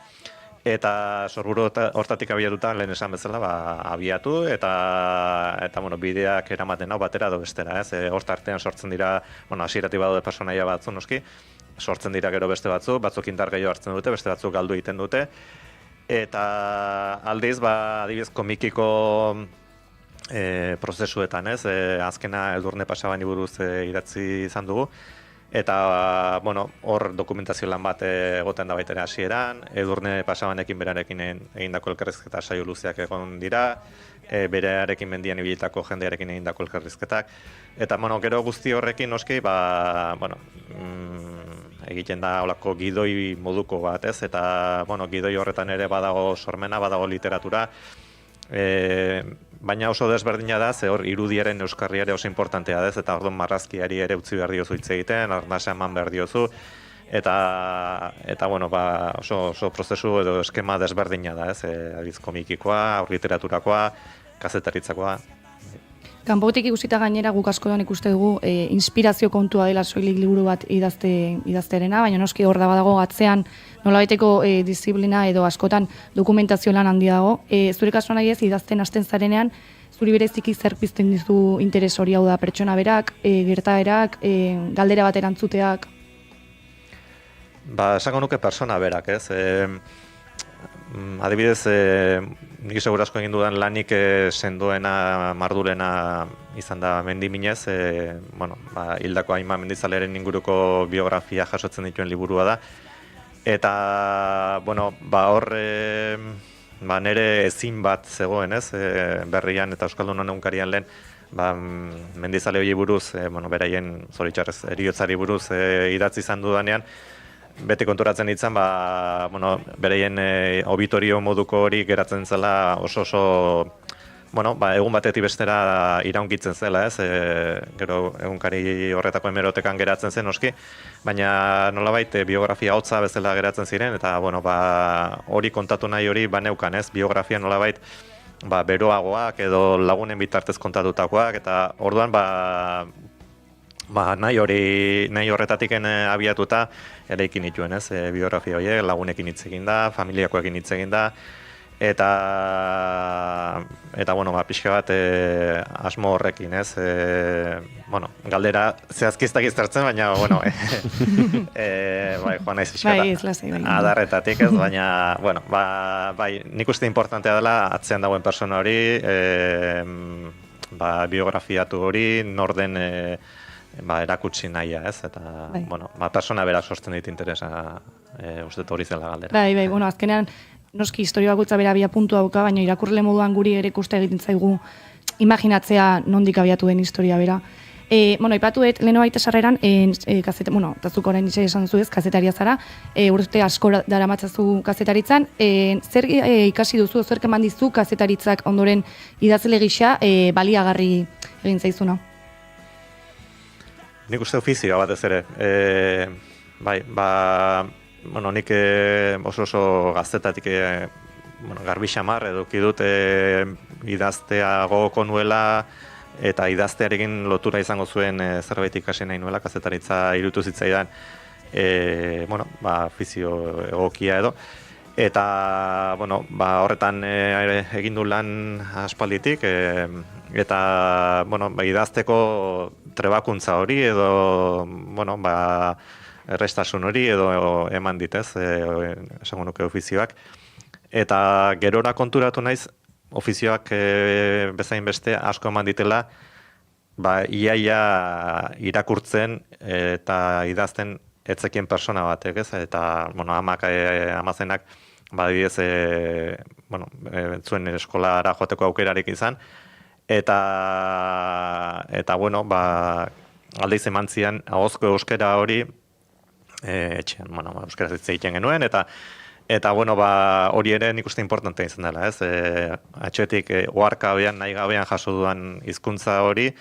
eta sorburu hortatik abiatuta lehen esan bezala abiatu eta bideak eramaten hau batera edo bestera, ez? Horta artean sortzen dira, hasieratik badaude personaia batzu noski, sortzen dira gero beste batzuk indar gehiago hartzen dute, beste batzuk galdu egiten dute, eta aldiz, adibidez komikiko prozesuetan, ez? Azkena Edurne Pasabani buruz idatzi izan dugu, eta, hor dokumentazio lan bat egoten da baita hasieran, Edurne Pasabanekin berarekin egindako elkarrizketa saio luzeak egon dira, berearekin mendian ibilitako jendearekin egindako elkarrizketak, eta, gero guzti horrekin noski, egiten da olako gidoi moduko bat, ez? Eta, gidoi horretan ere badago sormena, badago literatura, baina oso desberdina da, ze hor irudiaren euskarriare oso importantea da, eta orduan marrazkiari ere utzi behar diozu hitz egiten, arnasa eman behar diozu, eta oso prozesu edo eskema desberdina da, ez, adiz komikikoa, aur literaturakoa, kazetaritzakoa. Kanpotik ikusita gainera guk askotan ikuste dugu inspirazio kontua dela soilik liburu bat idazterena, baina noski hor da badago atzean nolabaiteko disiplina edo askotan dokumentazio lan handia dago. Zure kasuan nahi ez, idazten hasten zarenean, zuri bereziki zer pizten dizu interes hori, hau da pertsona berak, gertaerak, galdera bat erantzuteak? Esango nuke persona berak, ez? Adibidez, nik segura asko egin dudan lanik sendoena, mardurena izan da mendiminez, hildako Aima Mendizaleren inguruko biografia jasotzen dituen liburua da. Eta, hor nire ezin bat zegoen, ez, berrian eta Euskaldunon egunkarian lehen, Mendizale hori buruz, beraien zoritxarrez heriotzari buruz idatzi izan dudanean, beti konturatzen ditzen, beraien obitorio moduko hori geratzen zela oso egun batetik bestera iraungitzen zela, ez? Gero egunkari horretako hemerotekan geratzen zen noski, baina nolabait biografia hotza bezala geratzen ziren, eta hori kontatu nahi hori baneukan, ez? Biografia nolabait beroagoak edo lagunen bitartez kontatutakoak, eta orduan nahi horretatik abiatuta eraikin dituen, ez? Biografia horiek lagunekin hitz egin da, familiakoekin hitz egin da, eta pixka bat asmo horrekin, ez? Galdera zehazkiztak iztertzen, baina, joan naiz pixka adarretatik, ez? Baina, nik uste importantea dela atzean dagoen persona hori, biografiatu hori, norden erakutsi nahia, ez? Eta, persona berak sortzen dit interesa, uste hori zela galdera. Azkenean, noski historia bakoitza bera abia puntua dauka, baina irakurle moduan guri ere ikuste egiten zaigu imaginatzea nondik abiatu den historia bera. Ipatu dut, leheno baita sarreran, tazuk orain ditxe esan duzu ez, kazetaria zara, urte asko daramatzazu kazetaritzan, zer ikasi duzu, zer keman dizu kazetaritzak ondoren idazle gisa baliagarri egin zaizuna? Nik uste ofizioa batez ere. Nik oso gaztetatik garbi xamar eduki dut idaztea gogoko nuela eta idaztearekin lotura izango zuen zerbait ikasi nahi nuela, kazetaritza iruditu zitzaidan ofizio egokia edo. Eta, horretan egin du lan aspalditik, eta, idazteko trebakuntza hori edo, errestasun hori edo eman ditez, esango nuke ofizioak. Eta gerora konturatu naiz, ofizioak bezain beste asko eman ditela, iaia irakurtzen eta idazten etzekien persona batek, ez? Eta, amazenak, adibidez, zuen eskolara joateko aukerarik izan, eta aldeiz eman zian, ahozko euskera hori, etxean, euskera zitze egiten genuen, eta hori ere nik uste importantea izan dela, ez? Atxetik, oharkabean, nahi gabean jaso duan hizkuntza hori,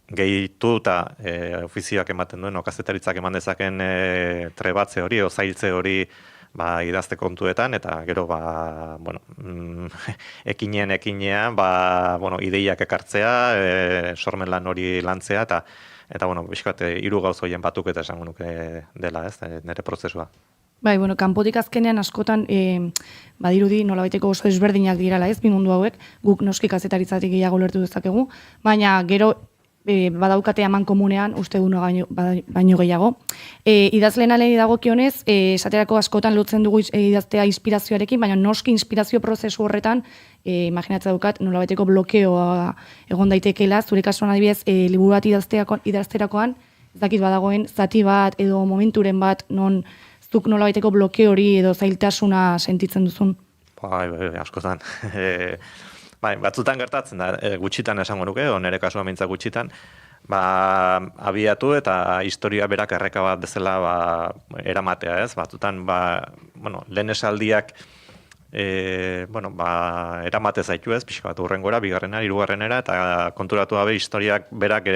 gehitu eta ofizioak ematen duen, kazetaritzak eman dezaken trebatze hori, zailtze hori idazte kontuetan, eta gero, ekinean, ideiak ekartzea, sormen lan hori lantzea, eta bizkat, hiru gauz horien batuk eta esango nuke dela, ez, nire prozesua. Bai, kanpotik azkenean askotan, badirudi nolabaiteko oso ezberdinak dirala, ez, bi mundu hauek, guk noski kazetaritzatik gehiago lertu dezakegu, baina gero badaukate aman komunean, uste dugu baino gehiago. Idazleen alei dagokionez, esaterako askotan lotzen dugu idaztea inspirazioarekin, baina noski inspirazio prozesu horretan, imaginatzen daukat, nolabaiteko blokeoa egon daitekeela, zure kasuan adibidez, liburu bat idazterakoan, ez dakit badagoen zati bat edo momenturen bat, non zuk nolabaiteko blokeo hori edo zailtasuna sentitzen duzun? Bai, askotan. Batzutan gertatzen da, gutxitan esango nuke, nire kasua mintzak gutxitan, abiatu eta historia berak erreka bat bezala eramatea, ez? Batzutan, lehen esaldiak eramate zaitu ez, pixka bat urrengora, bigarrena, hirugarrenera, eta konturatu gabe historiak berak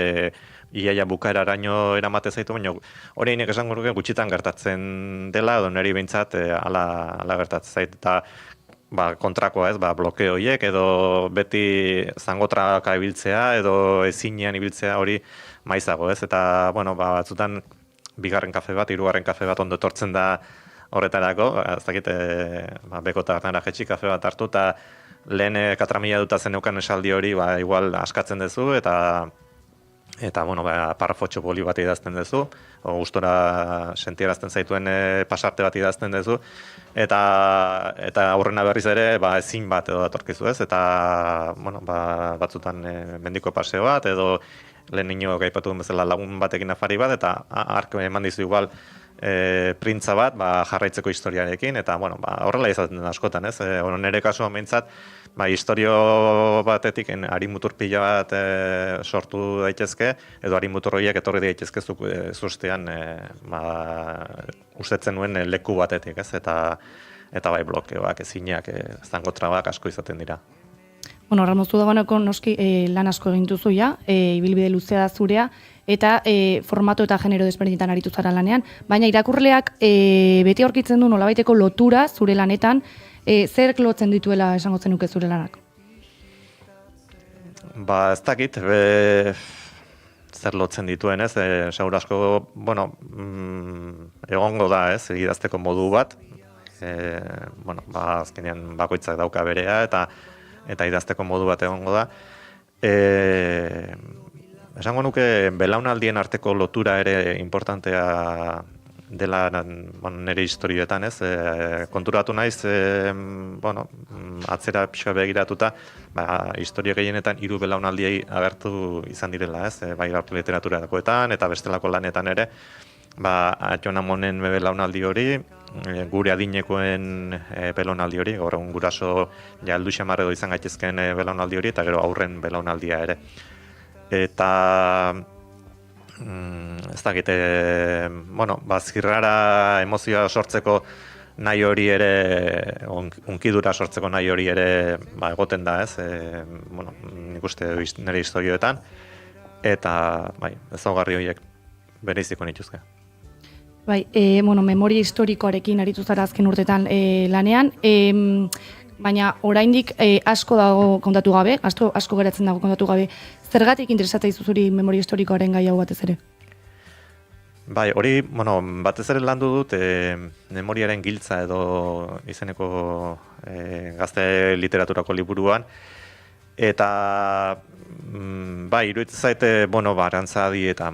iaia bukaeraraino eramate zaitu, baina hori inek esango nuke gutxitan gertatzen dela, edo niri behintzat ala gertatzen zait, eta kontrakoa ez, blokeo horiek, edo beti zangotraka ibiltzea, edo ezinean ibiltzea hori maizago, ez? Eta, batzutan, bigarren kafe bat, hirugarren kafe bat ondo etortzen da horretarako, ez dakit, bekota gartara jetxi kafe bat hartu, eta lehen katramila duta zeneukan esaldi hori, igual askatzen duzu, eta parrafotxo boli bat idazten duzu, gustora sentierazten zaituen pasarte bat idazten duzu, eta aurrena berriz ere ezin bat edo datorkizu ez, eta batzutan mendiko paseo bat, edo lehen nino gaipatu bezala lagun batekin afari bat, eta ark eman dizu igual printza bat jarraitzeko historiarekin, eta horrela izaten askotan, ez? Nire kasua meintzat, historio batetik harimutur pila bat sortu daitezke, edo harimutur horiek etorri daitezke zuztean ustetzen nuen leku batetik, ez? Eta blokeoak, ezinak, zangotrabak asko izaten dira. Ramoztu dagoeneko noski lan asko egin duzu ja, ibilbide luzea da zurea, eta formato eta genero desberdinetan aritu zara lanean, baina irakurleak beti aurkitzen du nolabaiteko lotura zure lanetan, zer lotzen dituela esango zenuke zure lanak? Ez dakit, zer lotzen dituen, ez? Segur asko, egongo da, ez? Idazteko modu bat, azkenean bakoitzak dauka berea, eta idazteko modu bat egongo da. Esango nuke belaunaldien arteko lotura ere importantea dela nire historioetan, ez? Konturatu naiz, atzera pixka begiratuta, historio gehienetan 3 belaunaldiei agertu izan direla, ez? Bai literaturakoetan eta bestelako lanetan ere, Jon Amonen belaunaldi hori, gure adinekoen belaunaldi hori, gaur egun guraso heldu xamar edo izan gaitezken belaunaldi hori, eta gero aurren belaunaldia ere. Eta ez dakit, zirrara emozioa sortzeko nahi hori ere, unkidura sortzeko nahi hori ere egoten da, ez? Nik uste nire historioetan, eta ezaugarri horiek bereiziko nituzke. Memoria historikoarekin aritu zara azken urtetan lanean, baina oraindik asko dago kontatu gabe, asko geratzen dago kontatu gabe. Zergatik interesatzen zuri memoria historikoaren gai hau batez ere? Hori, batez ere landu dut memoriaren giltza edo izeneko gazte literaturako liburuan, eta iruditzen zaite, arantzadi eta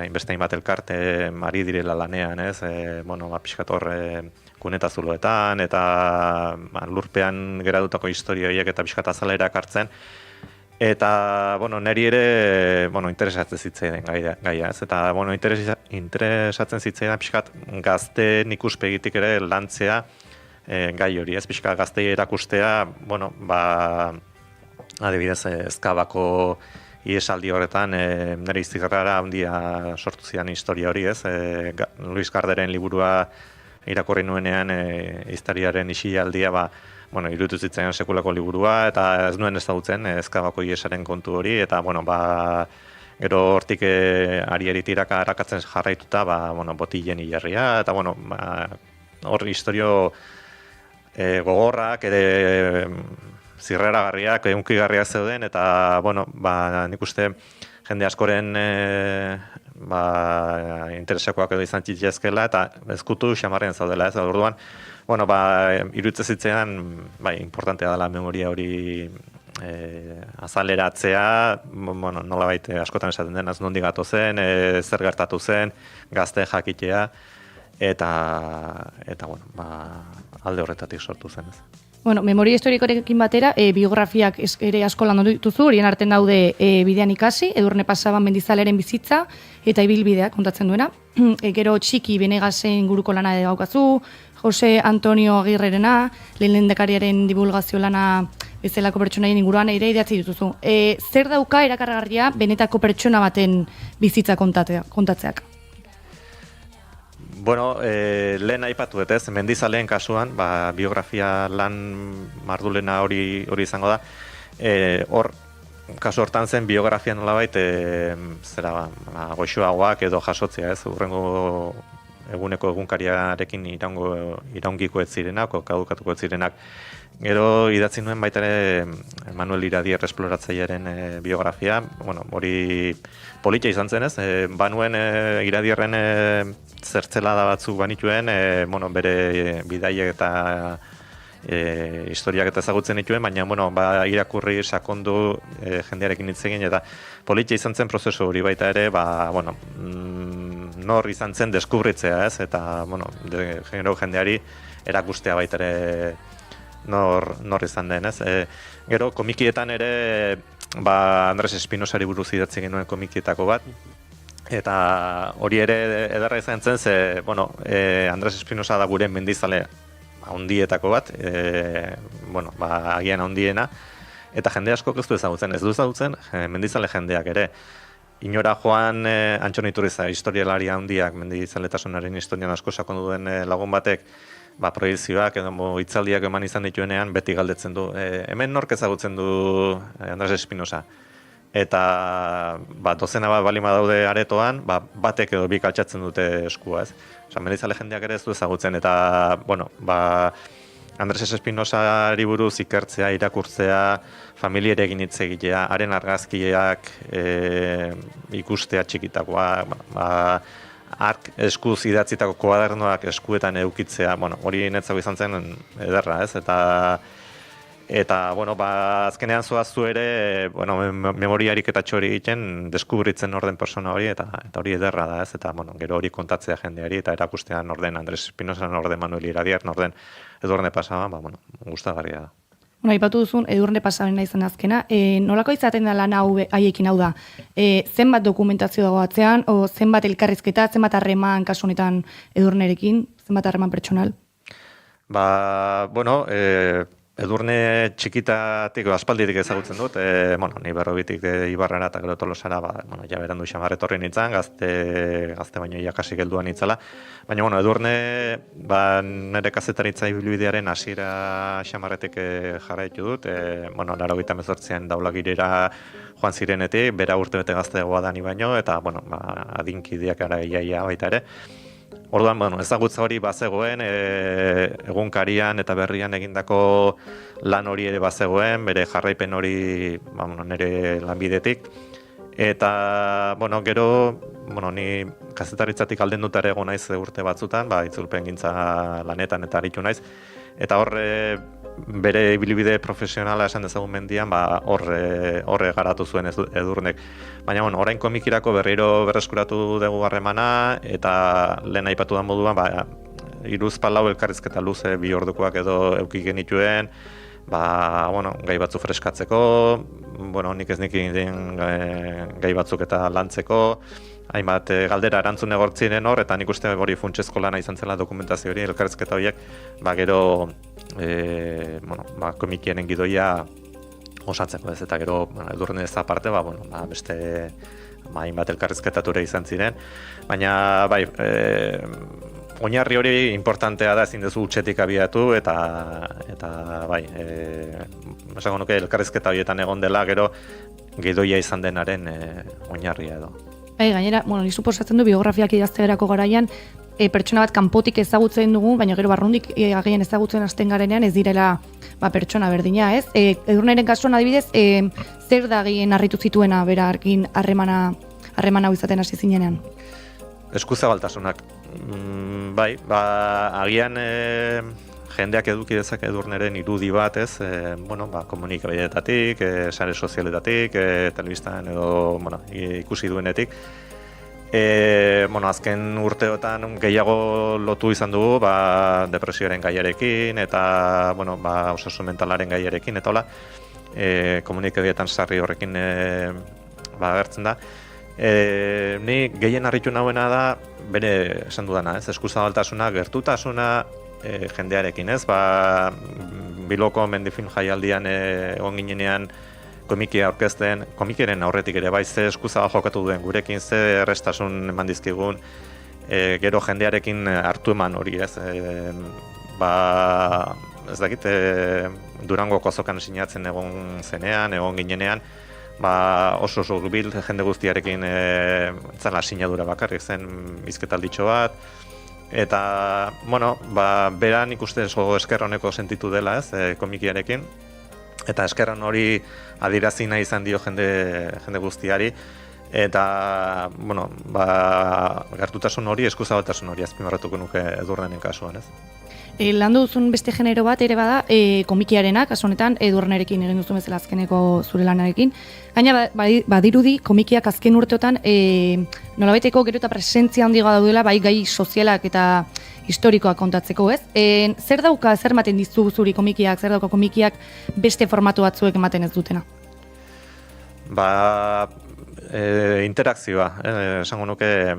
inbeste hainbat elkarte ari direla lanean, ez? Pixkat horre kuneta zuloetan, eta lurpean geradutako historia horiek eta pixkat azalera hartzen. Eta, bueno, niri ere, bueno, interesatzen zitzaidan gaia, ez? Eta, bueno, interesatzen zitzaidan pixkat gazteen ikuspegitik ere lantzea gai hori, ez? Pixkat gaztei erakustea, bueno, adibidez, Ezkabako iesaldi horretan, nire izigarrara handia sortu zidan historia hori, ez? Luis Garderen liburua irakurri nuenean, historiaren isialdia, bueno, iruditu zitzaidan sekulako liburua, eta ez nuen ezagutzen Ezkabako iesaren kontu hori, eta, bueno, gero hortik ari tiraka arakatzen jarraituta, bueno, Botilen hilerria, eta, bueno, hor historio gogorrak, ere zirreragarriak, eunkigarriak zeuden, eta, bueno, nik uste jende askoren interesakoak edo izan txitzezkela, eta ezkutu xamarrean zaudela, ez, orduan, bueno, iruditzen zitzaidan, importantea dela memoria hori azaleratzea, bueno, nolabait askotan esaten den, nondik gatozen, zer gertatu zen, gazte jakitea, eta bueno, alde horretatik sortu zen, ez. Bueno, memoria historikorekin batera, biografiak ere asko landu dituzu, horien artean daude bidean ikasi, Edurne Pasaban Mendizaleren bizitza, eta ibilbidea kontatzen duena. Gero Txiki Benegasen inguruko lana ere daukazu, Jose Antonio Agirrerena, lehendakariaren divulgazio lana bezalako pertsonaien inguruan ere idatzi dituzu. Zer dauka erakargarria benetako pertsona baten bizitza kontatzeak? Bueno, lehen aipatu ez, Mendizaleen kasuan, biografia lan mardulena hori izango da. Hor, kasu hortan zen biografia nolabait, goxoagoak edo jasotzea, ez, hurrengo eguneko egunkariarekin iraungiko ez zirenak, kadukatuko ez zirenak. Gero idatzi nuen baita ere Manuel Iradier esploratzailearen biografia, bueno, hori politia izan zen ez, banuen Iradierren zertzelada batzuk banituen, bueno, bere bidaiek eta historiak eta ezagutzen dituen, baina, bueno, irakurri sakondu jendearekin hitz egin, eta politia izan zen prozesu hori baita ere, bueno, nor izan zen deskubritzea ez, eta, bueno, jendeari erakustea baita ere nor izan den, ez. Gero, komikietan ere, Andres Espinosari buruz idatzi genuen komikietako bat, eta hori ere ederra izan zen, bueno, Andres Espinosa da gure mendizale handietako bat, bueno, agian handiena, eta jende asko ez du ezagutzen, mendizale jendeak ere. Inora joan Antxon Iturriza, historialari handiak, mendizaletasunaren historian asko sakondu duen lagun batek, proiezioak edo hitzaldiak eman izan dituenean beti galdetzen du. Hemen nork ezagutzen du Andres Espinosa. Eta dozena bat balima daude aretoan, batek edo bik altxatzen dute eskua, ez. Mendizale jendeak ere ez du ezagutzen, eta, bueno, Andres Espinosari buruz ikertzea, irakurtzea, familiarekin hitz egitea, haren argazkiak ikustea txikitakoa, ark eskuz idatzitako koadernoak eskuetan eukitzea, bueno, hori netzago izan zen ederra, ez, eta bueno, azkenean zoaztu ere, bueno, memoriarik eta txori egiten, deskubritzen orden persona hori, eta hori ederra da, ez, eta, bueno, gero hori kontatzea jendeari, eta erakustea norden Andres Espinosa, norden Manuel Iradier, norden Edurne Pasaban, bueno, gustagarria da. Bueno, aipatu duzun Edurne Pasabena izan azkena, nolako izaten da lan haiekin hau da? Zenbat dokumentazio dago atzean, o zenbat elkarrizketa, zenbat harreman kasu honetan Edurnerekin, zenbat harreman pertsonal? Bueno, Edurne txikitatik, aspalditik ezagutzen dut, bueno, ni Berrobitik Ibarrara eta gero Tolosara, bueno, ja berandu xamar etorri nintzen, gazte baino iakasi gelduan nintzela, baina, bueno, Edurne, nire kazetaritza ibilbidearen hasiera xamarretik jarraitu dut, bueno, 98an Daulagirera joan zirenetik, bera urtebete gazteagoa da ni baino, eta, bueno, adinkideak ara iaia baita ere. Orduan, bueno, ezagutza hori bazegoen, egunkarian eta berrian egindako lan hori ere bazegoen, bere jarraipen hori nire lanbidetik. Eta, bueno, gero, bueno, ni kazetaritzatik alden dut ere egon naiz urte batzutan, itzulpen gintza lanetan eta aritu naiz. Eta horre, bere ibilbide profesionala esan dezagun mendian, horre garatu zuen Edurnek. Baina, bueno, orain komikirako berriro berreskuratu dugu harremana, eta lehen aipatu da moduan, 3-4 elkarrizketa luze 2 ordukoak edo euki genituen, bueno, gai batzu freskatzeko, bueno, nik ez nik egin gai batzuk eta lantzeko, hainbat galdera erantzun egortziren hor, eta nik uste hori funtsezko lana izan zela dokumentazio hori, elkarrizketa horiek, gero, komikiaren gidoia osatzeko ez, eta gero, Edurne ez aparte, beste hainbat elkarrizketature izan ziren, baina, bai, oinarri hori importantea da, ezin duzu utxetik abiatu, eta bai, esango nuke elkarrizketa horietan egon dela, gero gidoia izan denaren oinarria edo. Gainera, ni suposatzen du biografiak idaztegerako garaian, pertsona bat kanpotik ezagutzen dugu, baina gero barrundik agian ezagutzen hasten garenean ez direla pertsona berdina, ez? Edurneren kasuan adibidez, zer da gehien harritu zituena berarekin harreman hau izaten hasi zinenean? Eskuzabaltasunak. Bai, agian jendeak eduki dezake Edurneren irudi bat, ez? Komunikabideetatik, sare sozialetatik, telebistan edo, ikusi duenetik. Azken urteotan gehiago lotu izan dugu, depresioaren gaiarekin eta, osasun mentalaren gaiarekin, eta hola, komunikabideetan sarri horrekin agertzen da. Ni gehien harritu nahuena da, bere esan dudana, ez? Eskuzabaltasuna, gertutasuna jendearekin, ez? Bilboko Mendifilm jaialdian egon ginenean komikia aurkezten, komikiaren aurretik ere bai ze eskuzabal jokatu duen gurekin, ze errestasun eman dizkigun, gero jendearekin hartu eman hori, ez? Ez dakit, Durangoko azokan sinatzen egon zenean, egon ginenean, oso hurbil jende guztiarekin zela sinadura bakarrik zen hizketalditxo bat, eta, beran ikusten esker honeko sentitu dela, ez, komikiarekin, eta eskerran hori adirazi nahi izan dio jende guztiari, eta, gertutasun hori, eskuzabaltasun hori azpimarratuko nuke Edurneren kasuan, ez? Landu duzun beste genero bat ere bada komikiarenak, kasu honetan Edurnerekin egin duzu bezala azkeneko zure lanarekin. Gaina badirudi komikiak azken urteotan nolabaiteko gero eta presentzia handiagoa daudela bai gai sozialak eta historikoak kontatzeko, ez? Zer dauka, zer ematen dizu zuri komikiak, zer dauka komikiak beste formatu batzuek ematen ez dutena? Interakzioa, esango nuke,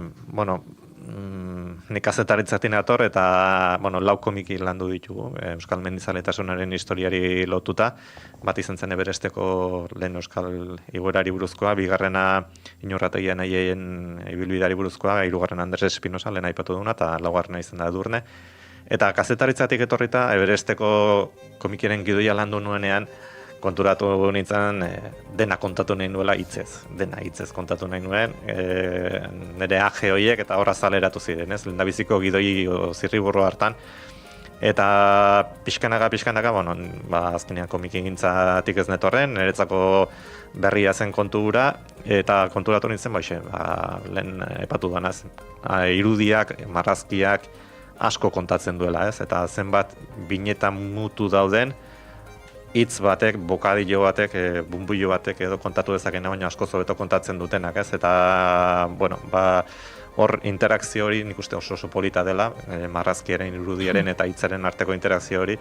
nik kazetaritzatik nator eta lau komiki landu ditugu, Euskal Mendizaletasunaren historiari lotuta, bat izan zen Everesteko lehen Euskal Igoerari buruzkoa, bigarrena Iñurrategi anaien ibilbideari buruzkoa, hirugarrena Andres Espinosa lehen aipatu duguna, eta laugarrena izan da Edurne. Eta kazetaritzatik etorrita, Everesteko komikiaren gidoia landu nuenean, konturatu nintzen dena kontatu nahi nuela hitzez. Dena hitzez kontatu nahi nuen, nire age horiek eta horra zaleratu ziren, ez? Lehendabiziko gidoi zirriburro hartan. Eta pixkanaka, azkenean komiki gintzatik ez netorren, niretzako berria zen kontura, eta konturatu nintzen, lehen epatu duanaz, irudiak, marrazkiak asko kontatzen duela, ez? Eta zenbat bineta mutu dauden, hitz batek, bokadillo batek, bumbuio batek edo kontatu dezakena, baina asko hobeto kontatzen dutenak, ez? Eta, hor interakzio hori nik uste oso polita dela, marrazkiaren, irudiaren eta hitzaren arteko interakzio hori.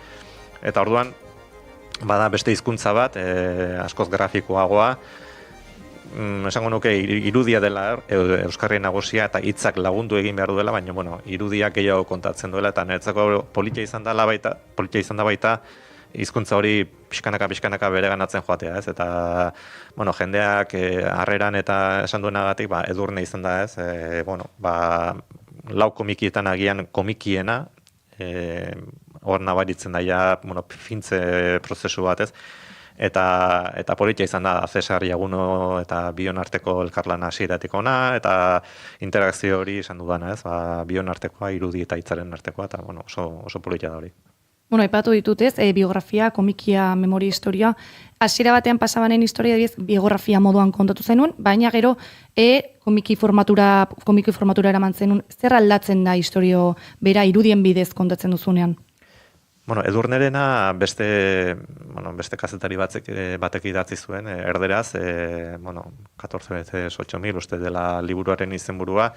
Eta orduan, bada beste hizkuntza bat, askoz grafikoagoa, esango nuke irudia dela euskarri nagusia eta hitzak lagundu egin behar duela, baina irudiak gehiago kontatzen duela, eta niretzako polita izan da baita, hizkuntza hori pixkanaka bereganatzen joatea, ez? Eta, jendeak harreran eta esan duenagatik, Edurne izan da, ez? Lau komikietan agian komikiena, hor nabaritzen daia, fintze prozesu bat, ez? Eta politia izan da, Cesar Jaguno eta bion arteko elkarlana hasieratik ona, eta interakzio hori izan dudana, ez? Bion artekoa, irudi eta hitzaren artekoa, eta oso politia da hori. Aipatu ditut ez, biografia, komikia, memoria, historia. Hasiera batean pasabanen historia biografia moduan kontatu zenun, baina gero komiki formatura eraman zenun. Zer aldatzen da historio bera irudien bidez kontatzen duzunean? Edurnerena beste kazetari batek idatzi zuen, erderaz, 14 veces 8.000 uste dela liburuaren izenburua,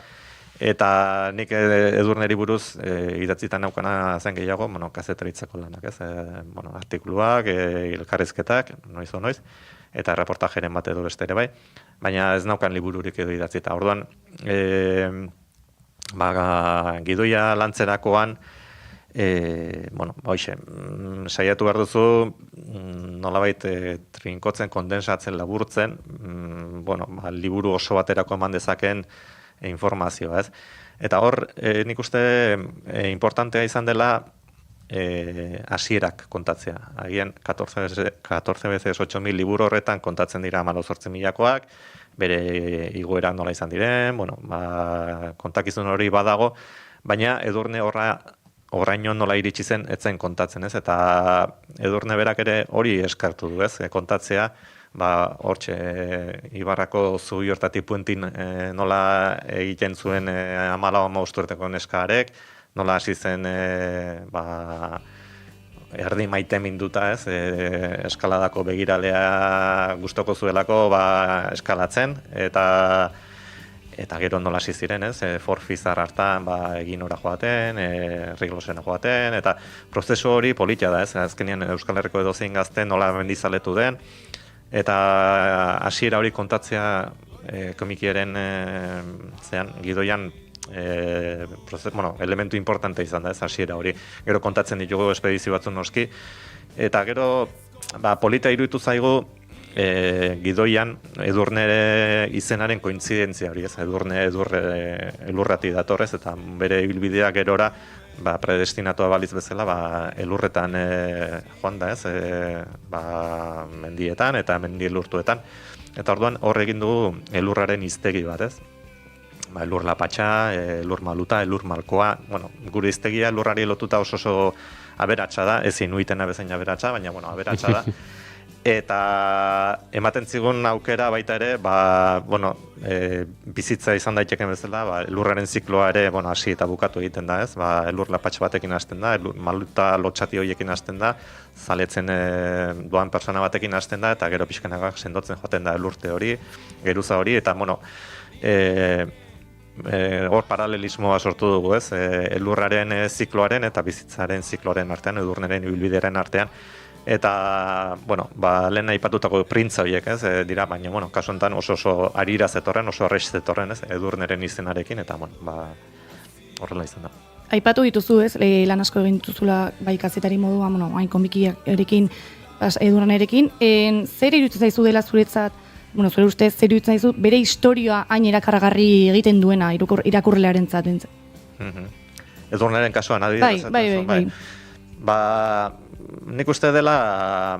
eta nik Edurneri buruz idatzitan naukana zen gehiago, kazetaritzako lanak, ez? Artikuluak, elkarrizketak, noiz, eta erreportajeren bat edo beste ere bai, baina ez naukan libururik edo idatzi eta orduan gidoia lantzerakoan hoxe, saiatu behar duzu nolabait trinkotzen, kondensatzen, laburtzen, liburu oso baterako eman dezaken informazioa, ez? Eta hor, nik uste importantea izan dela hasierak kontatzea. Agian 14 veces 8.000 liburu horretan kontatzen dira 18.000koak, bere igoera nola izan diren, kontakizun hori badago, baina Edurne horraino nola iritsi zen, etzen kontatzen, ez? Eta Edurne berak ere hori eskartu du, ez? Kontatzea, hortxe, Ibarrako zubi hortatik puentin nola egiten zuen 14 urteko neskarek, nola hasi zen erdi maite minduta, ez? Eskaladako begiralea gustoko zuelako eskalatzen, eta gero nola hasi ziren, ez? Forfizar hartan egin ora joaten, Riglosena joaten, eta prozesu hori politia da, ez? Azkenean Euskal Herriko edozein gazte nola mendizaletu den, eta hasiera hori kontatzea komikiaren gidoian elementu importante izan da, ez hasiera hori. Gero kontatzen ditugu espedizio batzu noski, eta gero polita iruditu zaigu gidoian Edurne izenaren kointzidentzia hori, ez? Edurne elurrati datorrez, eta bere ibilbidea gerora predestinatua baliz bezala elurretan joan da, ez? Mendietan eta mendi elurtuetan. Eta orduan hor egin dugu elurraren hiztegi bat, ez? Elur lapatxa, elur maluta, elur malkoa, gure hiztegia elurrari lotuta oso aberatsa da, ez inuitena bezain aberatsa, baina aberatsa da. Eta ematen zigun aukera baita ere, bizitza izan daiteken bezala, elurraren zikloa ere hasi eta bukatu egiten da, ez? Elur lapatx batekin hasten da, maluta lotxati horiekin hasten da, zaletzen doan persona batekin hasten da, eta gero pixkanagak sendotzen joaten da elurte hori, geruza hori, eta hor paralelismoa sortu dugu, ez? Elurraren zikloaren eta bizitzaren zikloaren artean, Edurneren ibilbidearen artean. Eta, lehen aipatutako printza horiek, ez, dira, baina, kasu honetan oso arira zetorren, oso arrez zetorren, ez, Edurneren izenarekin, eta, horrela izan da. Aipatu dituzu, ez, lan asko egin dituzula, kazetari moduan, hain komikiarekin, Edurnerekin, zer iruditzen zaizu dela zuretzat, zure ustez, zer iruditzen zaizu, bere historioa hain erakargarri egiten duena, irakurlearen zaten? Edurneren kasuan, adibidez. Bai. Nik uste dela,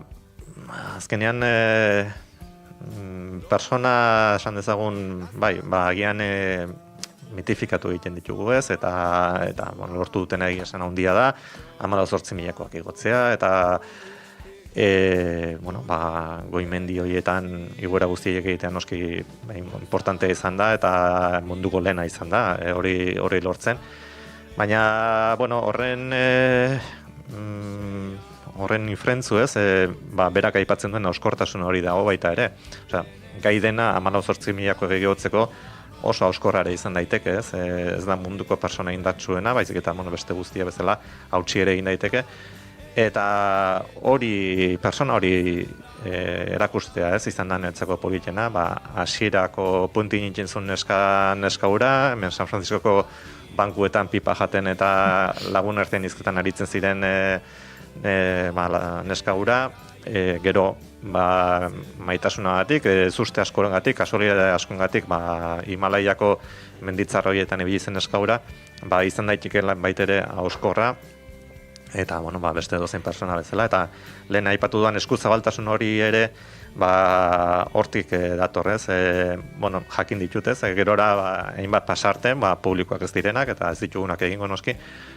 azkenean persona esan dezagun, agian mitifikatu egiten ditugu, ez, eta lortu dutena esan handia da, 18.000koak igotzea, eta goimendi horietan igoera guztiek egitea noski importantea izan da, eta munduko lehena izan da, hori lortzen. Baina, horren infrentzu, ez, berak aipatzen duen auskortasun hori dago baita ere. Gai dena 18.000ko egigotzeko oso auskorrare izan daiteke, ez da munduko persona indatsuena, baizik eta beste guztia bezala hautsi ere egin daiteke. Eta persona hori erakustea, ez, izan da netzako politena, hasierako punti nintzen zuen neska hura, hemen San Franciscoko bankuetan pipa jaten eta lagun artean izketan aritzen ziren neska hura, gero maitasunagatik, zuzte askorengatik, kasualidade askorengatik, Himalaiako menditzar horietan ibili zen neska hura, izan daiteke baitere auskorra, eta beste edozein persona bezala, eta lehen aipatu duan eskuzabaltasun hori ere hortik datorrez, jakin ditutez, gerora hainbat pasarten, publikoak ez direnak, eta ez ditugunak egingo noski,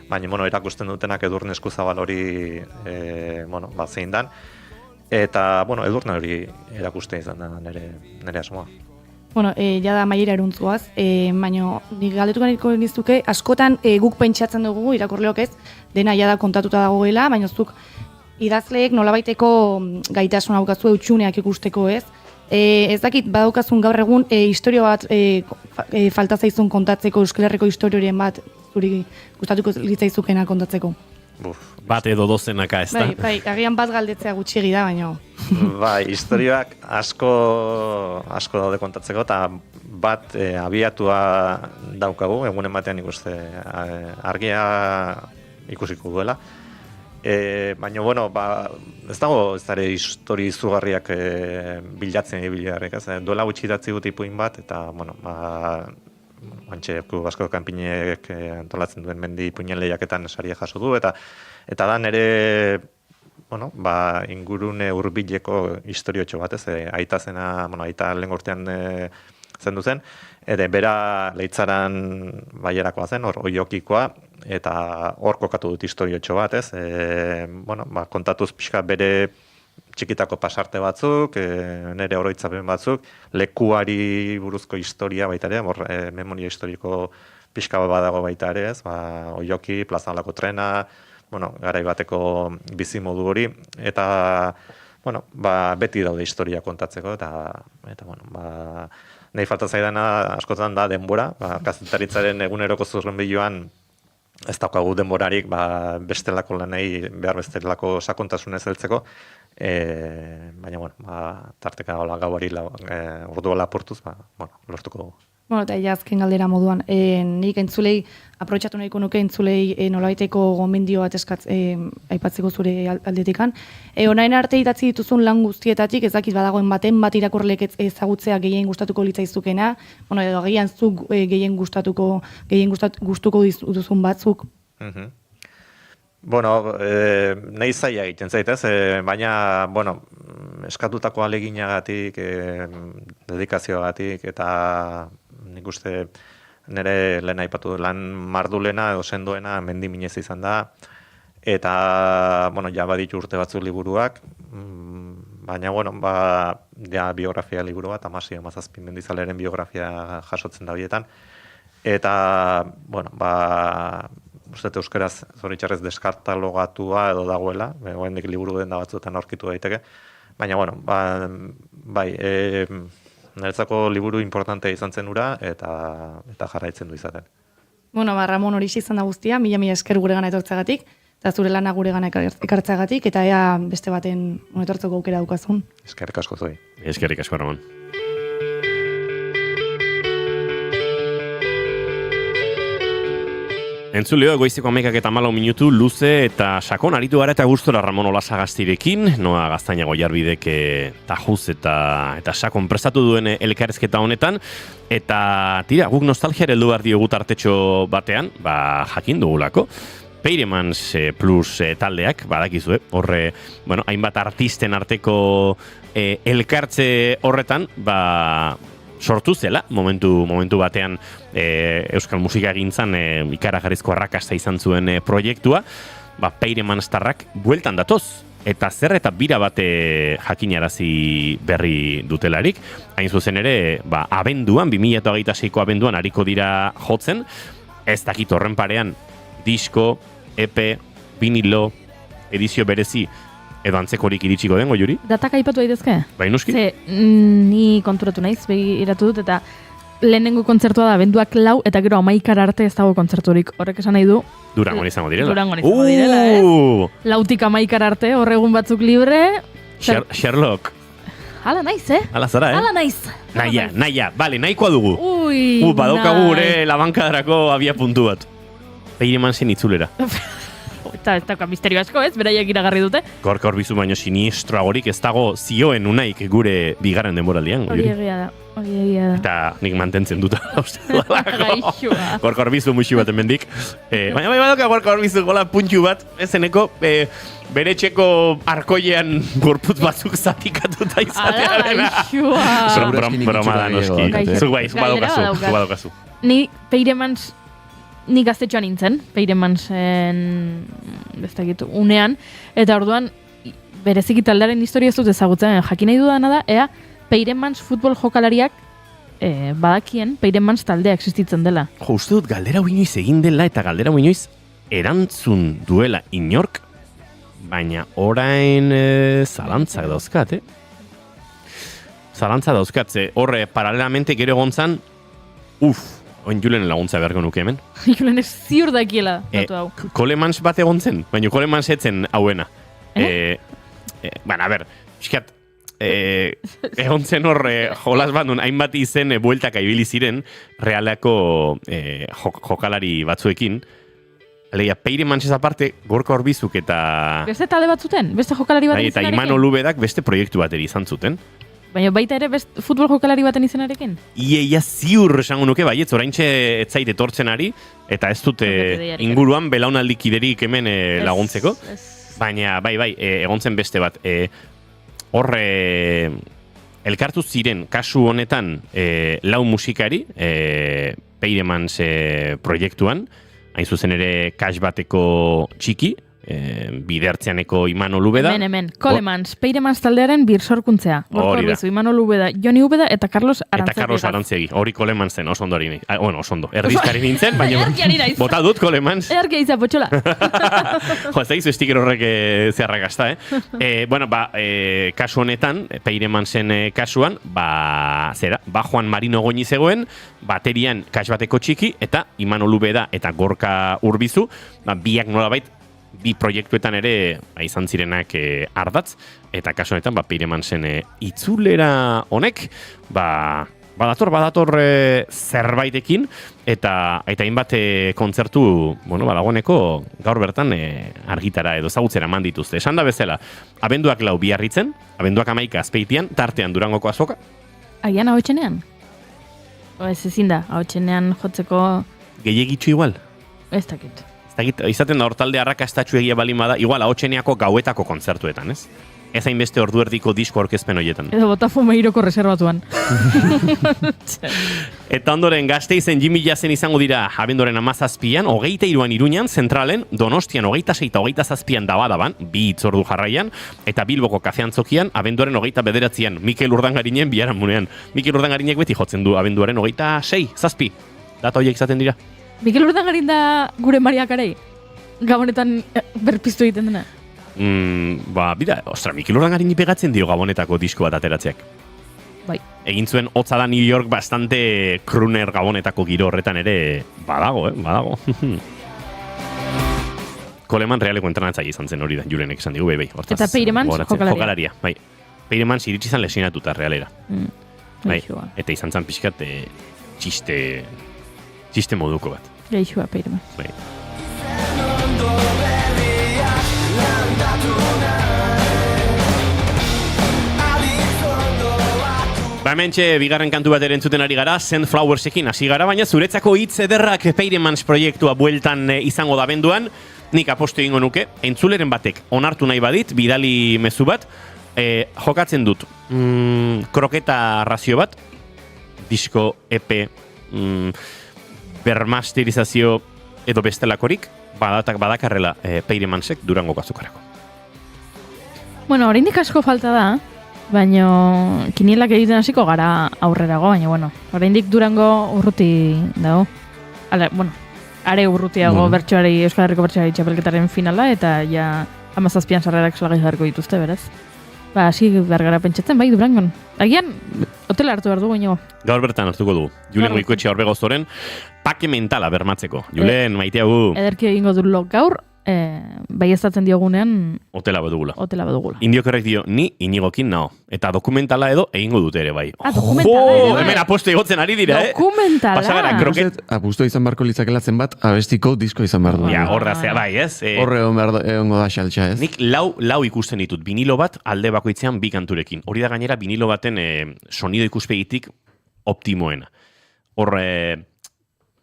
baina erakusten dutenak Edurne eskuzabal hori zein dan, eta Edurne hori erakusten izan da nire asmoa. Jada maiera eruntzuaz, baina nik galdetuko niko niztuke, askotan guk pentsatzen dugu, irakurleok ez, dena jada kontatuta dagoela, baina zuk idazleek nolabaiteko gaitasun haukazu eutxuneak ikusteko, ez? Ez dakit, badaukazun gaur egun historio bat falta zaizun kontatzeko, Euskal Herriko historioren bat, zuri gustatuko litzaizukena kontatzeko? Bat edo dozenaka, ez da? Bai, agian bat galdetzea gutxi da, baina... Bai, historioak asko daude kontatzeko, eta bat abiatua daukagu, egunen batean ikuste argia ikusiko duela. Baina, bueno, ez dago ez dara histori izugarriak bilatzen ibilarrik, ez? Duela gutxi idatzi dut ipuin bat, eta, bueno, Antxe Basko Kanpinek antolatzen duen mendi ipuinen lehiaketan saria jaso du, eta da nere, bueno, ingurune hurbileko historiotxo bat, ez? Aita zena, bueno, aita lehen urtean zendu zen, eta bera Leitzaran Baierakoa zen, hor oiokikoa, eta hor kokatu dut historiotxo bat, ez? Bueno, kontatuz pixka bere txikitako pasarte batzuk, nire oroitzapen batzuk, lekuari buruzko historia baita ere, memoria historiko pixka badago baita ere, ez? Oioki, plazanlako trena, bueno, garai bateko bizimodu hori, eta, bueno, beti daude historia kontatzeko, eta bueno, nahi falta zaidana askotan da denbora, kazetaritzaren eguneroko zurrunbiloan ez daukagu denborarik bestelako lanei behar bestelako sakontasunez heltzeko, baina, bueno, tarteka gauari ordua lapurtuz, bueno, lortuko dugu. Bueno, eta azken galdera moduan, nik entzulei, aprobetxatu nahiko nuke entzulei nolabaiteko gomendio bat aipatzeko zure aldetikan. Orain arte idatzi dituzun lan guztietatik, ez dakit badagoen baten bat irakurlek ezagutzea gehien gustatuko litzaizukena, bueno, edo agian zuk gehien gustuko duzun batzuk. Bueno, nahi zaila egiten zaitez, baina, bueno, eskatutako aleginagatik, dedikazioagatik, eta nik uste nire lehen aipatu lan mardulena edo sendoena mendi minez izan da, eta, bueno, ja baditu urte batzuk liburuak, baina, bueno, biografia liburu bat, Amasio Mazazpin Mendizaleren biografia jasotzen da bietan, eta, bueno, uste euskaraz zoritxarrez deskartalogatua edo dagoela, goendik liburu den da batzuetan aurkitu daiteke, baina, bueno, bai, niretzako liburu importantea izan zen ura, eta jarraitzen du izaten. Bueno, Ramon hori izan da guztia, mila esker gure gana etortzagatik, eta zure lana gure gana ekartzagatik, eta ea beste baten etortzeko aukera daukazun. Eskerrik asko zoi. Eskerrik asko, Ramon. Entzuleo, goizeko 11:14 minutu, luze eta sakon aritu gara eta gustora Ramon Olasagaztirekin, Noa Gaztainago Jarbidek tajuz eta sakon prestatu duen elkarrezketa honetan, eta tira, guk nostalgia heldu behar diogu tartetxo batean, jakin dugulako. Peiremans Plus taldeak, badakizue, horre, bueno, hainbat artisten arteko elkartze horretan, sortu zela, momentu batean euskal musika egintzan ikaragarrizko arrakasta izan zuen proiektua, Peiremanstarrak bueltan datoz, eta zer eta bira bate jakinarazi berri dutelarik, hain zuzen ere, abenduan, 2026ko abenduan hariko dira jotzen, ez dakit horren parean, disko, EP, vinilo, edizio berezi, edo antzekorik iritsiko den, Goiuri? Datak aipatu daitezke? Bai, nuski? Ze, ni konturatu naiz, begiratu dut, eta lehenengo kontzertua da, abenduak 4 eta gero 11 arte ez dago kontzerturik. Horrek esan nahi du... Durangon izango direla. Durangon izango direla, ez? 4tik 11 arte, horregun batzuk libre... Sherlock. Hala naiz, Hala zara, Hala naiz. Naia, bale, nahikoa dugu. Ui, badaukagu gure labankadarako abia puntu bat. Peiremansen itzulera. Eta misterio asko, ez? Beraiek iragarri dute. Gorka Orbizu baino sinistroagorik ez dago zioen unaik gure bigarren denboraldian. Hori egia da. Eta nik mantentzen dut. Gorka Orbizu muxi bat emendik. Baina bai badoka Gorka Orbizu gola puntxu bat, ezeneko bere txeko arkoilean gorputz batzuk zatikatuta izatearen. Broma da noski. Zuk badokazu. Ni Peiremans... Ni gaztetxoan nintzen, Peiremansen unean, eta orduan bereziki taldearen historia ez dut ezagutzen, jakin nahi dudana da, ea Peiremans futbol jokalariak badakien Peiremans taldea existitzen dela. Jo, uste dut galdera inoiz egin dela eta galdera inoiz erantzun duela inork, baina orain zalantzak dauzkat, Zalantza dauzkat, horre paralelamente gero gontzan, oin Julen laguntza beharko nuke hemen. Julen ez ziur dakiela datu hau. Colemans bat egon zen, baina Colemans etzen hauena. Baina, a ber, pixkat, egon zen hor jolas bat nun hainbat izen bueltaka ibili ziren realako jokalari batzuekin. Alegia, Peiremans ez aparte, Gorka Orbizuk eta... Beste talde batzuten? Beste jokalari baten eta izenarekin? Imanol Ubedak beste proiektu bateri izan zuten. Baina baita ere futbol jokalari baten izenarekin? Ia ziur esango nuke, baietz, oraintxe ez zait etortzen ari, eta ez dute inguruan belaunaldikiderik hemen laguntzeko. Baina, bai, egon zen beste bat. Hor, elkartu ziren kasu honetan lau musikari, Peiremans proiektuan, hain zuzen ere kas bateko txiki, bidertzeaneko Imanol Ubeda. Hemen, Colemans, Peiremans taldearen birsorkuntzea. Gorka Orbizu, Imanol Ubeda, Joni Ubeda eta Carlos Arantziegi. Eta Carlos Arantziegi, hori Colemans zen, oso ondori. Bueno, oso ondo, erdizkari nintzen, baina bota dut Colemans. Earkia izan, potxola. Jo, ez da gizu sticker horrek zeharrakazta, Bueno, kasu honetan, Peiremansen kasuan, Juan Marino Goñi zegoen, baterian kas bateko txiki, eta Imanol Ubeda eta Gorka Urbizu, biak nolabait, bi proiektuetan ere izan zirenak ardatz, eta kasu honetan Peiremansen itzulera honek, badator zerbaitekin, eta hainbat kontzertu, dagoeneko gaur bertan argitara edo zagutzera eman dituzte. Esan da bezala, abenduak 4 Biarritzen, abenduak 11 Azpeitian, tartean Durangoko azoka. Agian ahotsenean? Ez ezin da, ahotsenean jotzeko... Gehiagitxu igual? Ez dakit. Izaten da hortalde arrakastatxu egia balin bada, igual ahotseneako gauetako kontzertuetan, ez? Ez hainbeste ordu erdiko disko orkezpen horietan. Edo Botafumeiroko reservatuan. Eta ondoren Gasteizen Jimmy Jazzen izango dira abenduaren 17an, 23an Iruñan, Zentralen, Donostian 26 eta 27an Dabadaban, 2 hitzordu jarraian, eta Bilboko Kafeantzokian abenduaren 29an Mikel Urdangarinen biharamunean. Mikel Urdangarinek beti jotzen du abenduaren 26, 7. Data horiek izaten dira. Mikel Urdangarin da gure Maria Carey? Gabonetan berpiztu egiten dena? Bida, Mikel Urdangarin pegatzen dio Gabonetako disko bat ateratzeak. Bai. Egin zuen hotza da New York bastante crooner Gabonetako giro horretan ere badago, badago. Coleman realeko entrenatzaile izan zen hori da, Julenek esan digu, bai. Eta Peiremans jokalaria. Bai. Peiremans iritsi izan lesionatuta realera. Bai. Eta izan zen pixkat txiste moduko bat. Geixua, Peiremans. Bai. Hementxe bigarren kantu bat erentzuten ari gara, Sandflowersekin hasi gara, baina zuretzako hitz ederrak Peiremans proiektua bueltan izango da abenduan, nik apostu egingo nuke, entzuleren batek onartu nahi badit, bidali mezu bat, jokatzen dut kroketa razio bat, disko, EP, bermasterizazio edo bestelakorik, badakarrela Peiremansek Durangoko azokarako. Bueno, oraindik asko falta da, baina kinielak egiten hasiko gara aurrerago, baina oraindik Durango urruti dago. Are urrutiago bertsoari, Euskal Herriko bertsoari txapelketaren finala, eta ja 17an sarrerak salgai jarriko dituzte, beraz. Hasi behar gara pentsatzen, bai, Durangon. Agian, hotela hartu behar du, baina. Gaur bertan hartuko du. Julen Goikoetxea Orbegozoren pake mentala bermatzeko. Julen, maiteagu. Ederki egingo du gaur, bai estatzen diogunean hotela badugula. Indiokerrek dio, ni Inigokin nao. Eta dokumentala edo egingo dute ere bai. Dokumentala. Hemen aposto egotzen ari dira, Dokumentala. Pasagara, kroket. Apusto izan barko litzakela zenbat, abestiko disko izan behar du. Ja, horra zea bai, ez? Horre egongo da xaltxa, ez? Nik lau ikusten ditut, vinilo bat alde bakoitzean bi kanturekin. Hori da gainera vinilo baten sonido ikuspegitik optimoena. Hor,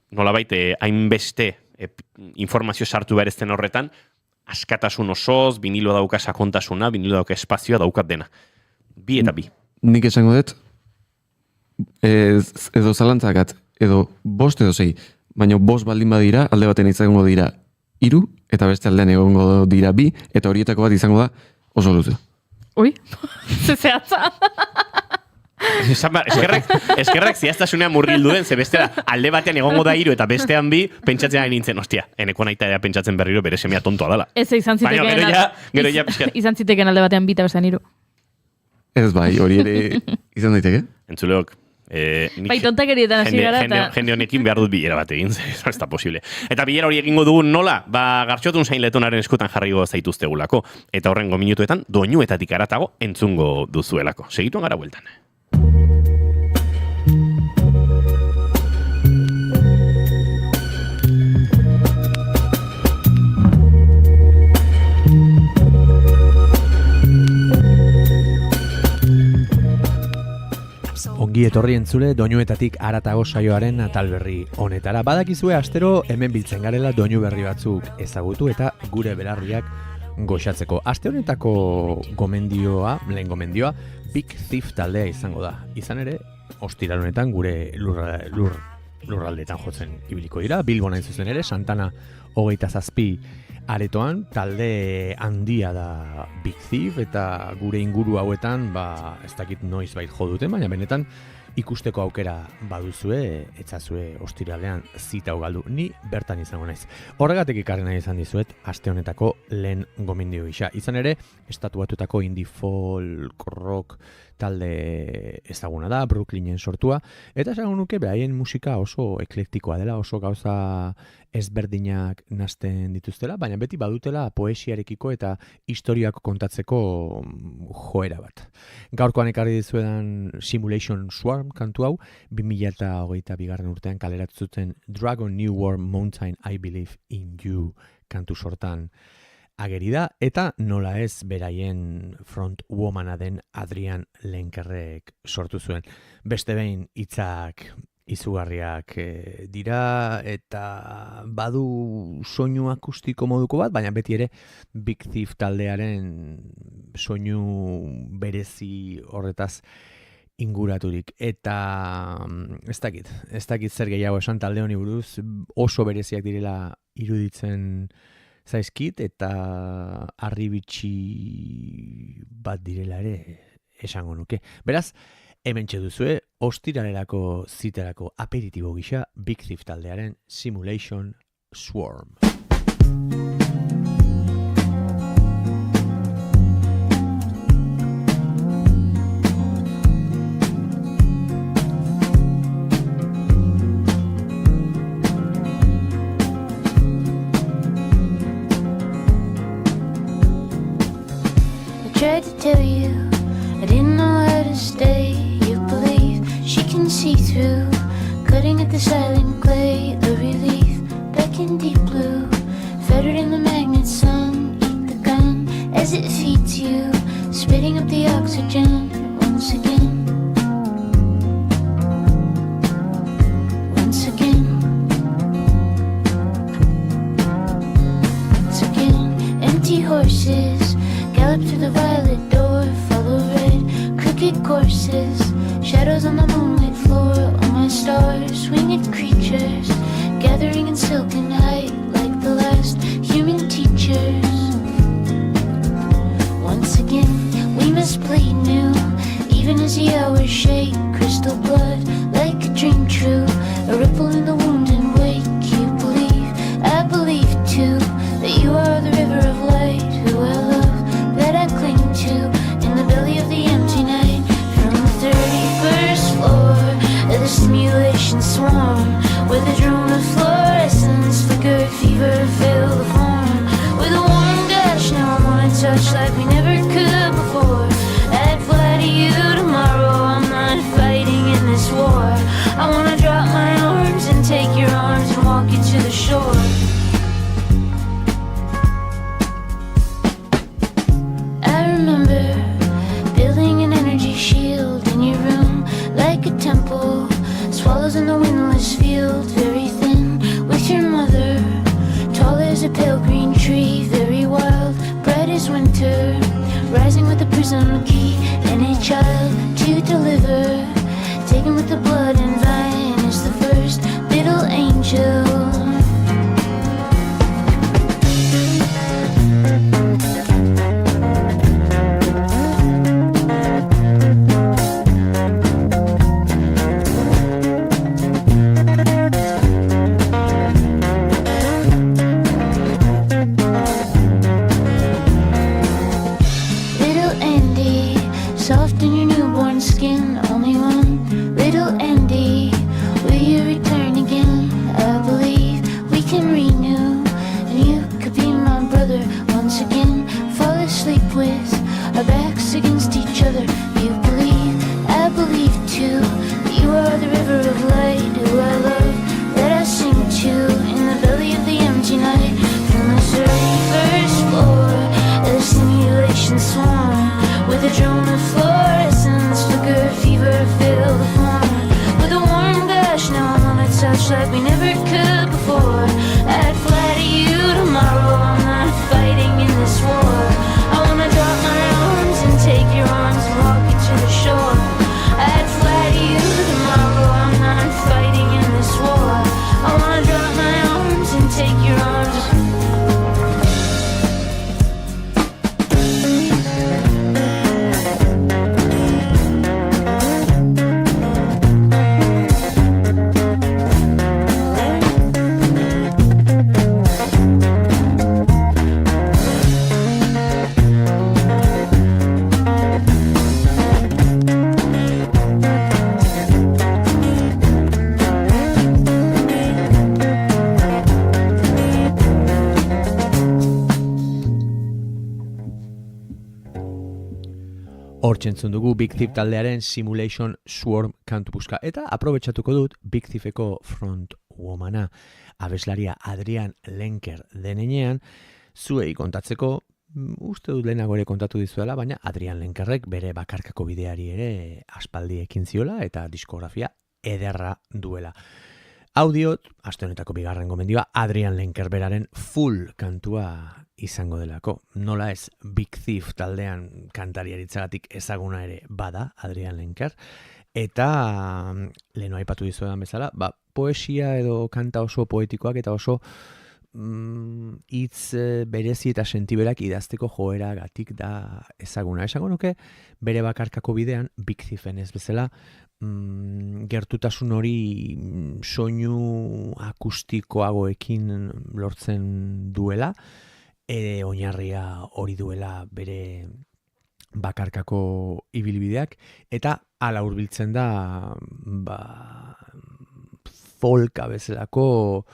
nolabait, hainbeste informazio sartu behar ezten horretan, askatasun osoz, vinilo dauka sakontasuna, vinilo dauka espazioa daukat dena. Bi eta bi. Nik esango dut, edo zalantzakat, edo 5 edo 6, baina 5 baldin badira, alde baten izango dira 3, eta beste aldean egongo dira 2, eta horietako bat izango da oso luze. Ui, zehatza. Eskerrak ziaztasunean murgildu den, ze bestera alde batean egongo da 3 eta bestean 2, pentsatzen ari nintzen, ostia, eneko naita ere pentsatzen berriro bere semea tontoa dala. Ez izan zitekeen gero ja pixkat. Izan zitekeen alde batean 2 eta bestean 3. Ez bai, hori ere izan daiteke. Entzuleok, Bai, tontakerietan hasi gara eta... Jende honekin behar dut bilera bat egin, ez da posible. Eta bilera hori egingo dugun nola, Gartxotun Sain Letonaren eskutan jarriko zaituztegulako. Eta horrengo minutuetan, doinuetatik haratago entzungo duzuelako. Segituan gara bueltan. Ongi etorri entzule doinuetatik haratago saioaren atal berri honetara. Badakizue astero hemen biltzen garela doinu berri batzuk ezagutu eta gure belarriak goxatzeko. Aste honetako lehen gomendioa, Big Thief taldea izango da. Izan ere, ostiral honetan gure lurraldetan jotzen ibiliko dira. Bilbon hain zuzen ere, Santana 27 aretoan, talde handia da Big Thief eta gure inguru hauetan, ez dakit noiz bait jo duten, baina benetan ikusteko aukera baduzue, etzazue ostiralean zita galdu. Ni bertan izango naiz. Horregatik ikarri nahi izan dizuet, aste honetako lehen gomendio gisa. Izan ere, estatuatutako indie folk rock talde ezaguna da, Brooklynen sortua, eta esango nuke behaien musika oso eklektikoa dela, oso gauza ezberdinak nasten dituztela, baina beti badutela poesiarekiko eta historiak kontatzeko joera bat. Gaurkoan ekarri dizuedan Simulation Swarm kantu hau, 2022 urtean kaleratu zuten Dragon New World Mountain I Believe in You kantu sortan ageri da, eta nola ez beraien frontwomana den Adrian Lenkerrek sortu zuen. Beste behin hitzak izugarriak dira eta badu soinu akustiko moduko bat, baina beti ere Big Thief taldearen soinu berezi horretaz inguraturik. Eta ez dakit zer gehiago esan talde honi buruz, oso bereziak direla iruditzen zaizkit eta harribitxi bat direla ere esango nuke. Beraz, hementxe duzue, ostiralerako ziterako aperitibo gisa Big Thief taldearen Simulation Swarm. Tried to tell you I didn't know how to stay. You believe she can see through, cutting at the silent clay. A relief back in deep blue, fettered in the magnet sun. Eat the gun as it feeds you, spitting up the oxygen once again. Once again. Once again. Empty horses gallop through the violet door, follow red, crooked courses, shadows on the moonlit floor. All my stars, winged creatures, gathering in silken height like the last human teachers. Once again, we must bleed new, even as the hours shake. Crystal blood, like a dream true, a ripple in the wound and wake. You believe, I believe too, that you are the river of light, who I love, that I cling to, in the belly of the empty night. From the 31st floor of the simulation swarm, where the drone of fluorescence flickered, fever filled the form. With a warm gush, now I wanna touch like we never could before. I'd fly to you tomorrow, I'm not fighting in this war. I wanna drop my arms and take your arms and walk you to the shore. Temple, swallows in the windless field, very thin, with your mother, tall as a pale green tree, very wild, bright as winter, rising with the prism key, and a child to deliver, taken with the blood and vine, Hortxe entzun dugu Big Thief taldearen Simulation Swarm kantu puska. Eta aprobetxatuko dut Big Thiefeko front womana, abeslaria Adrian Lenker denenean, zuei kontatzeko, uste dut lehenago ere kontatu dizuela, baina Adrian Lenkerrek bere bakarkako bideari ere aspaldi ekin ziola eta diskografia ederra duela. Audiot, aste honetako bigarren gomendioa, Adrian Lenker beraren full kantua izango delako. Nola ez Big Thief taldean kantariaritzagatik ezaguna ere bada Adrian Lenker. Eta leheno aipatu dizuedan bezala, poesia edo kanta oso poetikoak eta oso hitz berezi eta sentiberak idazteko joeragatik da ezaguna. Esango nuke bere bakarkako bidean, Big Thiefen ez bezala, gertutasun hori soinu akustikoagoekin lortzen duela, oinarria hori duela bere bakarkako ibilbideak, eta hala hurbiltzen da folka bezalako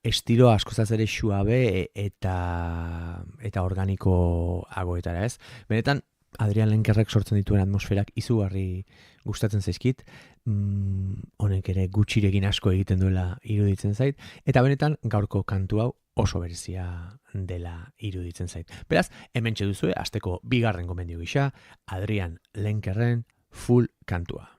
estilo askozaz ere suabe eta organiko agoetara, ez? Benetan, Adrian Lenkerrek sortzen dituen atmosferak izugarri gustatzen zaizkit, honek ere gutxirekin asko egiten duela iruditzen zait, eta benetan gaurko kantu hau oso berezia dela iruditzen zait. Beraz, hementxe duzue, asteko bigarren gomendio gisa, Adrian Lenkerren full kantua.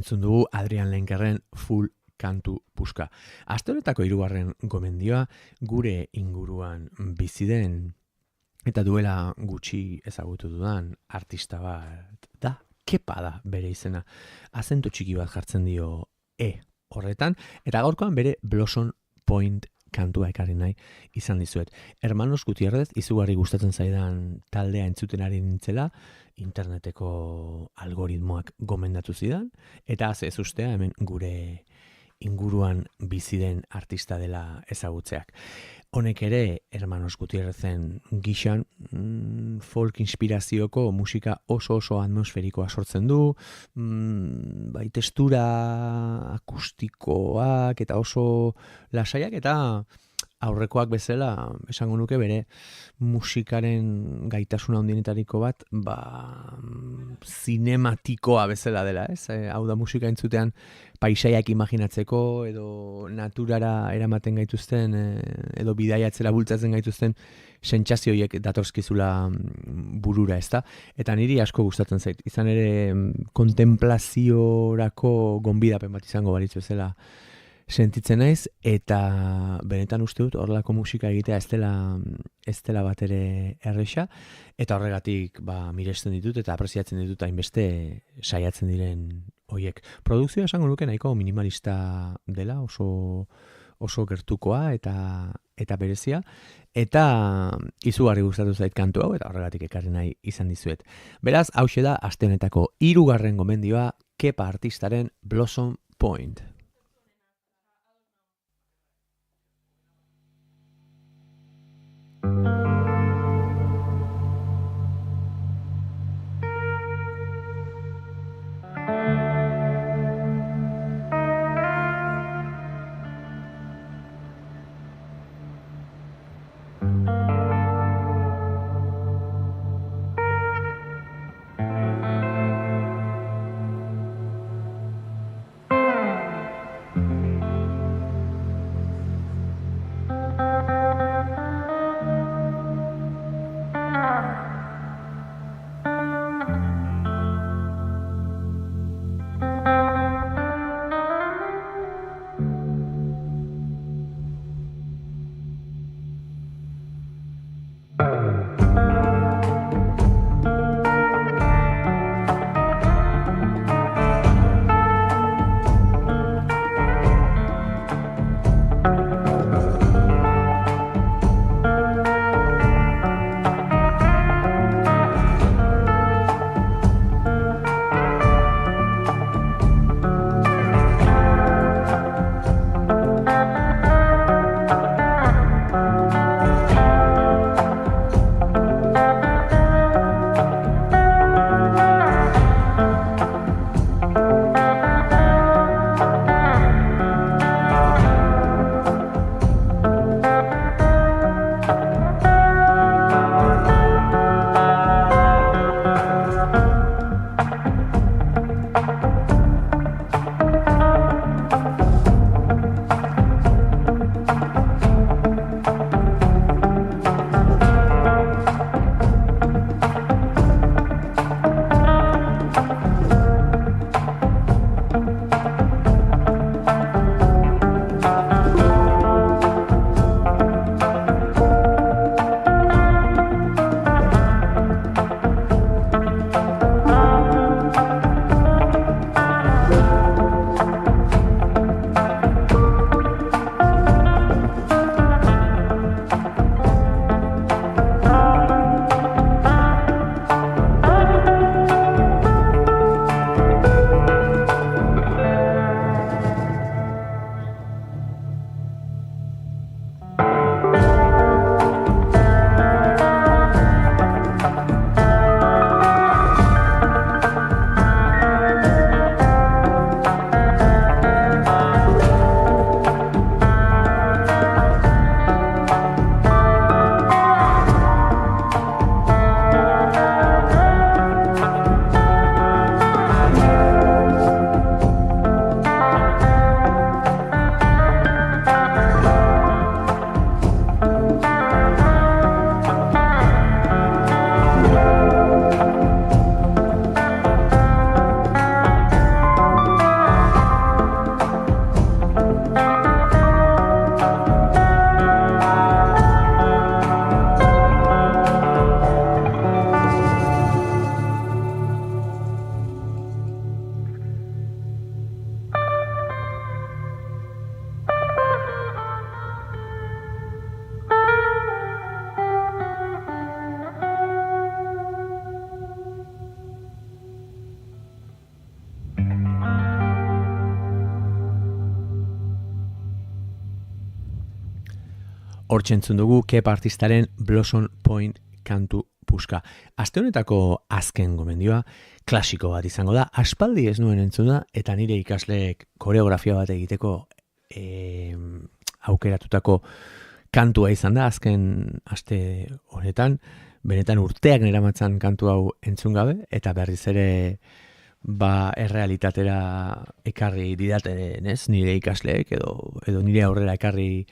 Dugu Adrian Lenkerren full kantu puska. Aste honetako hirugarren gomendioa gure inguruan bizi den eta duela gutxi ezagutu dudan artista bat da, Kepa da bere izena. Azento txiki bat jartzen dio horretan, eta gaurkoan bere Blossom Point kantua ekarri nahi izan dizuet. Hermanos Gutierrez izugarri gustatzen zaidan taldea entzuten ari nintzela, interneteko algoritmoak gomendatu zidan, eta ez ustea hemen gure inguruan bizi den artista dela ezagutzeak. Honek ere, Hermanos Gutierrezen gixan, folk inspirazioko musika oso atmosferikoa sortzen du, bai testura akustikoak eta oso lasaiak eta aurrekoak bezala, esango nuke bere musikaren gaitasuna handienetariko bat, zinematikoa bezala dela, ez? Hau da musika entzutean paisaiak imaginatzeko edo naturara eramaten gaituzten edo bidaiatzera bultzatzen gaituzten sentsazio horiek datorzkizula burura, ezta? Eta niri asko gustatzen zait. Izan ere kontemplaziorako gonbidapen bat izango balitz bezala sentitzen naiz, eta benetan uste dut horrelako musika egitea ez dela bat ere erresa, eta horregatik miresten ditut eta apreziatzen ditut hainbeste saiatzen diren hoiek. Produkzioa esango nuke nahiko minimalista dela, oso gertukoa eta berezia, eta izugarri gustatu zait kantu hau, eta horregatik ekarri nahi izan dizuet. Beraz, hauxe da aste honetako 3. gomendioa Kepa artistaren Blossom Point. Hortxe entzun dugu Kepa artistaren Blossom Point kantu puska. Aste honetako azken gomendioa klasiko bat izango da. Aspaldi ez nuen entzuna eta nire ikasleek koreografia bat egiteko aukeratutako kantua izan da azken aste honetan. Benetan urteak neramatzan kantu hau entzun gabe eta berriz ere errealitatera ekarri didaten, ez? Nire ikasleek edo nire aurrera ekarri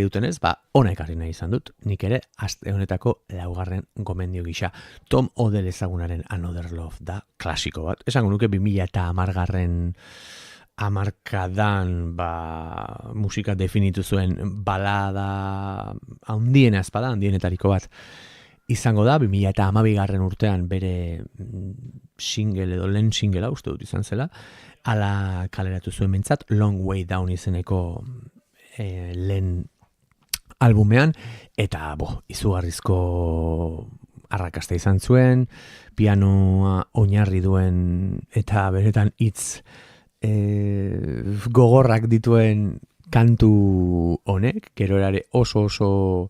dutenez, ona ekarri nahi izan dut. Nik ere aste honetako 4. gomendio gisa. Tom Odell ezagunaren Another Love da klasiko bat. Esango nuke 2010 hamarkadan musika definitu zuen balada handienetariko bat izango da, 2012 urtean bere single edo lehen singlea uste dut izan zela, ala kaleratu zuen mentzat, Long Way Down izeneko lehen albumean, eta izugarrizko arrakasta izan zuen, pianoa oinarri duen eta benetan hitz gogorrak dituen kantu honek, gero erare oso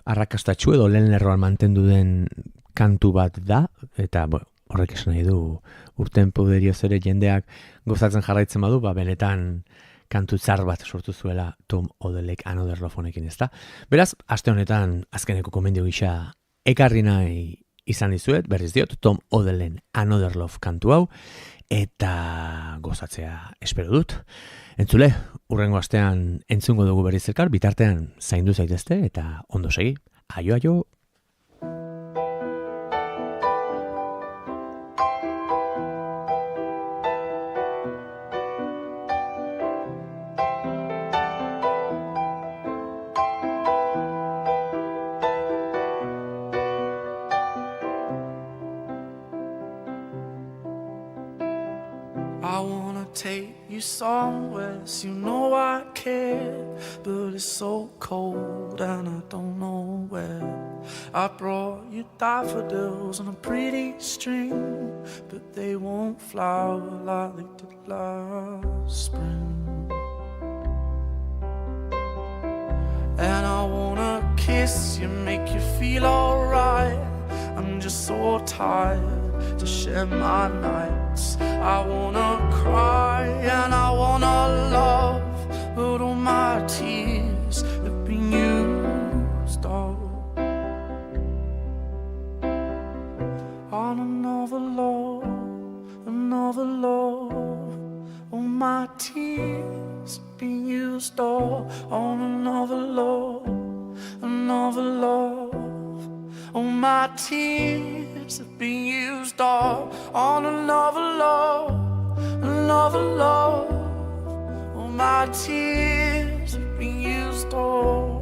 arrakastatxu edo lehen lerroan mantendu den kantu bat da, eta horrek esan nahi du urten poderioz ere jendeak gozatzen jarraitzen badu, benetan kantu tzar bat sortu zuela Tom Odellek Another Love honekin, ezta? Beraz, aste honetan azkeneko komendio gisa ekarri nahi izan dizuet, berriz diot, Tom Odellen Another Love kantu hau, eta gozatzea espero dut. Entzule, urrengo astean entzungo dugu berriz elkar, bitartean zaindu zaitezte eta ondo segi. Aio! I wanna take you somewhere, so you know I care, but it's so cold and I don't know where. I brought you daffodils on a pretty string, but they won't flower like they did last spring. And I wanna kiss you, make you feel alright. I'm just so tired to share my nights. I wanna cry and I wanna love, but all my tears have been used up on another love. All my tears have been used up on another love. All my tears have been used all on another love. All my tears have been used all.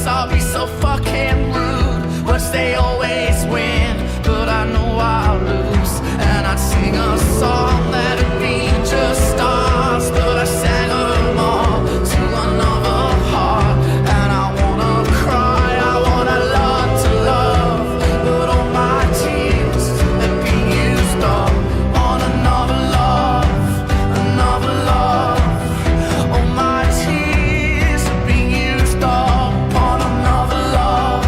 I'll be so fucking rude, but they always win, but I know I'll lose. And I'd sing a song that'd be just stars, but I sang them all to another heart. And I wanna cry, I wanna learn to love, but all my tears have been used up on another love. All my tears have been used up on another love.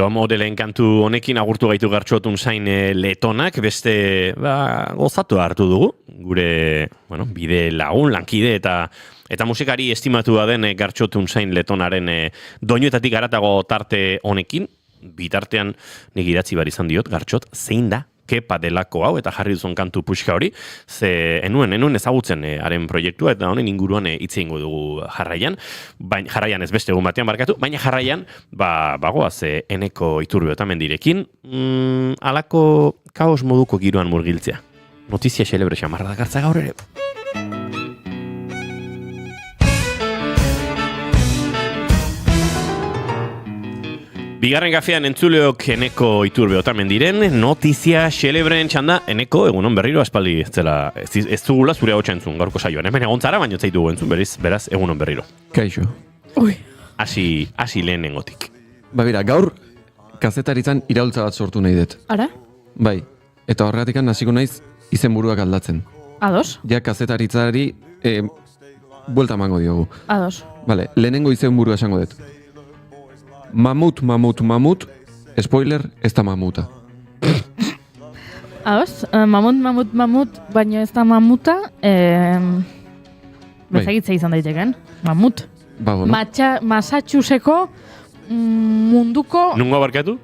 Modelen kantu honekin agurtu gaitu Gartxotun zain letonak, beste gozatu hartu dugu, gure bide lagun, lankide eta musikari estimatua den Gartxotun zain letonaren doinuetatik haratago tarte honekin, bitartean nik idatzi bar izan diot, Gartxot, zein da kepa delako hau, eta jarri duzun kantu puxka hori, ze enuen ezagutzen haren proiektua, eta honen inguruan hitz egingo dugu jarraian, jarraian ez beste egun batean barkatu, baina jarraian, bagoaz Eneko Iturbe Otamendirekin, alako kaos moduko giroan murgiltzea. Notizia xelebre xamarra dakartza gaur ere. Bigarren gafean entzuleok Eneko Iturbe Otamendiren, notizia xelebren txanda, Eneko, egunon berriro aspaldi ez dugula zure hau entzun gaurko saioan. Hemen egontzara, baino zaitugu entzun, beraz, egunon berriro. Kaixo. Ui. Asi lehenengotik. Bira, gaur, kazetaritzan iraultza bat sortu nahi dut. Ara? Bai, eta horregatikan hasiko naiz izenburuak aldatzen. Ados? Ja, kazetaritzari buelta emango diogu. Ados. Vale, lehenengo izenburua esango dut. Mamut, spoiler, ez da mamuta. Ados, mamut, baina ez da mamuta, bezagitza izan daiteken, mamut. Ba, bueno. Massachusettseko munduko... Nungo abarkatu?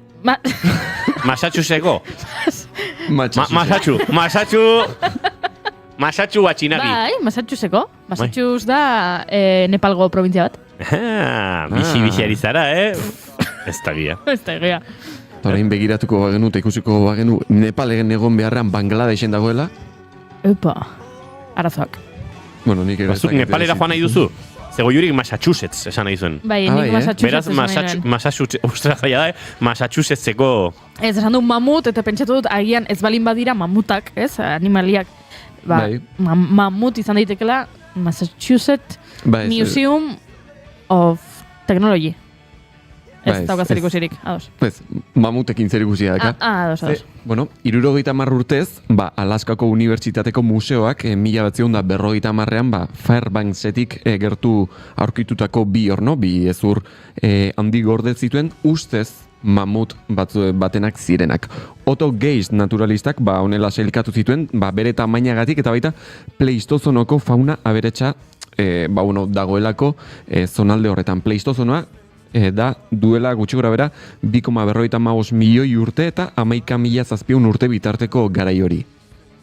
Massachusettseko? Massachu batxinagi. Bai, Massachusettseko. Massachusetts da Nepalgo provintzia bat. Bixi ari zara, Ez da gia. Ez da gia. Horain begiratuko bagenu, eta ikusiko bagenu, Nepalegen egon beharran Bangladesen dagoela. Epa, arazoak. Bueno, nik ere... Bazuk Nepalera joan nahi duzu? Zego jurik Massachusetts esan nahi zuen. Bai, nik Massachusetts esan nahi duen. Massachusettseko... Ez, esan du mamut, eta pentsatu dut, agian ez balin badira mamutak, ez, animaliak. Mamut izan daitekela Massachusetts Museum of Technology. Ez daukazer ikusirik, ados. Ez, mamutekin zer ikusia daka. Ados. Bueno, 70 urtez, Alaskako Unibertsitateko museoak 1950ean, Fairbanksetik gertu aurkitutako bi ezur handi gorde zituen, ustez mamut batenak zirenak. Otto Geist naturalistak honela sailkatu zituen, bere tamainagatik eta baita Pleistozonoko fauna aberetsa dagoelako zonalde horretan. Pleistozonoa da duela gutxi gora bera 2,55 milioi urte eta 11.000 urte bitarteko garai hori.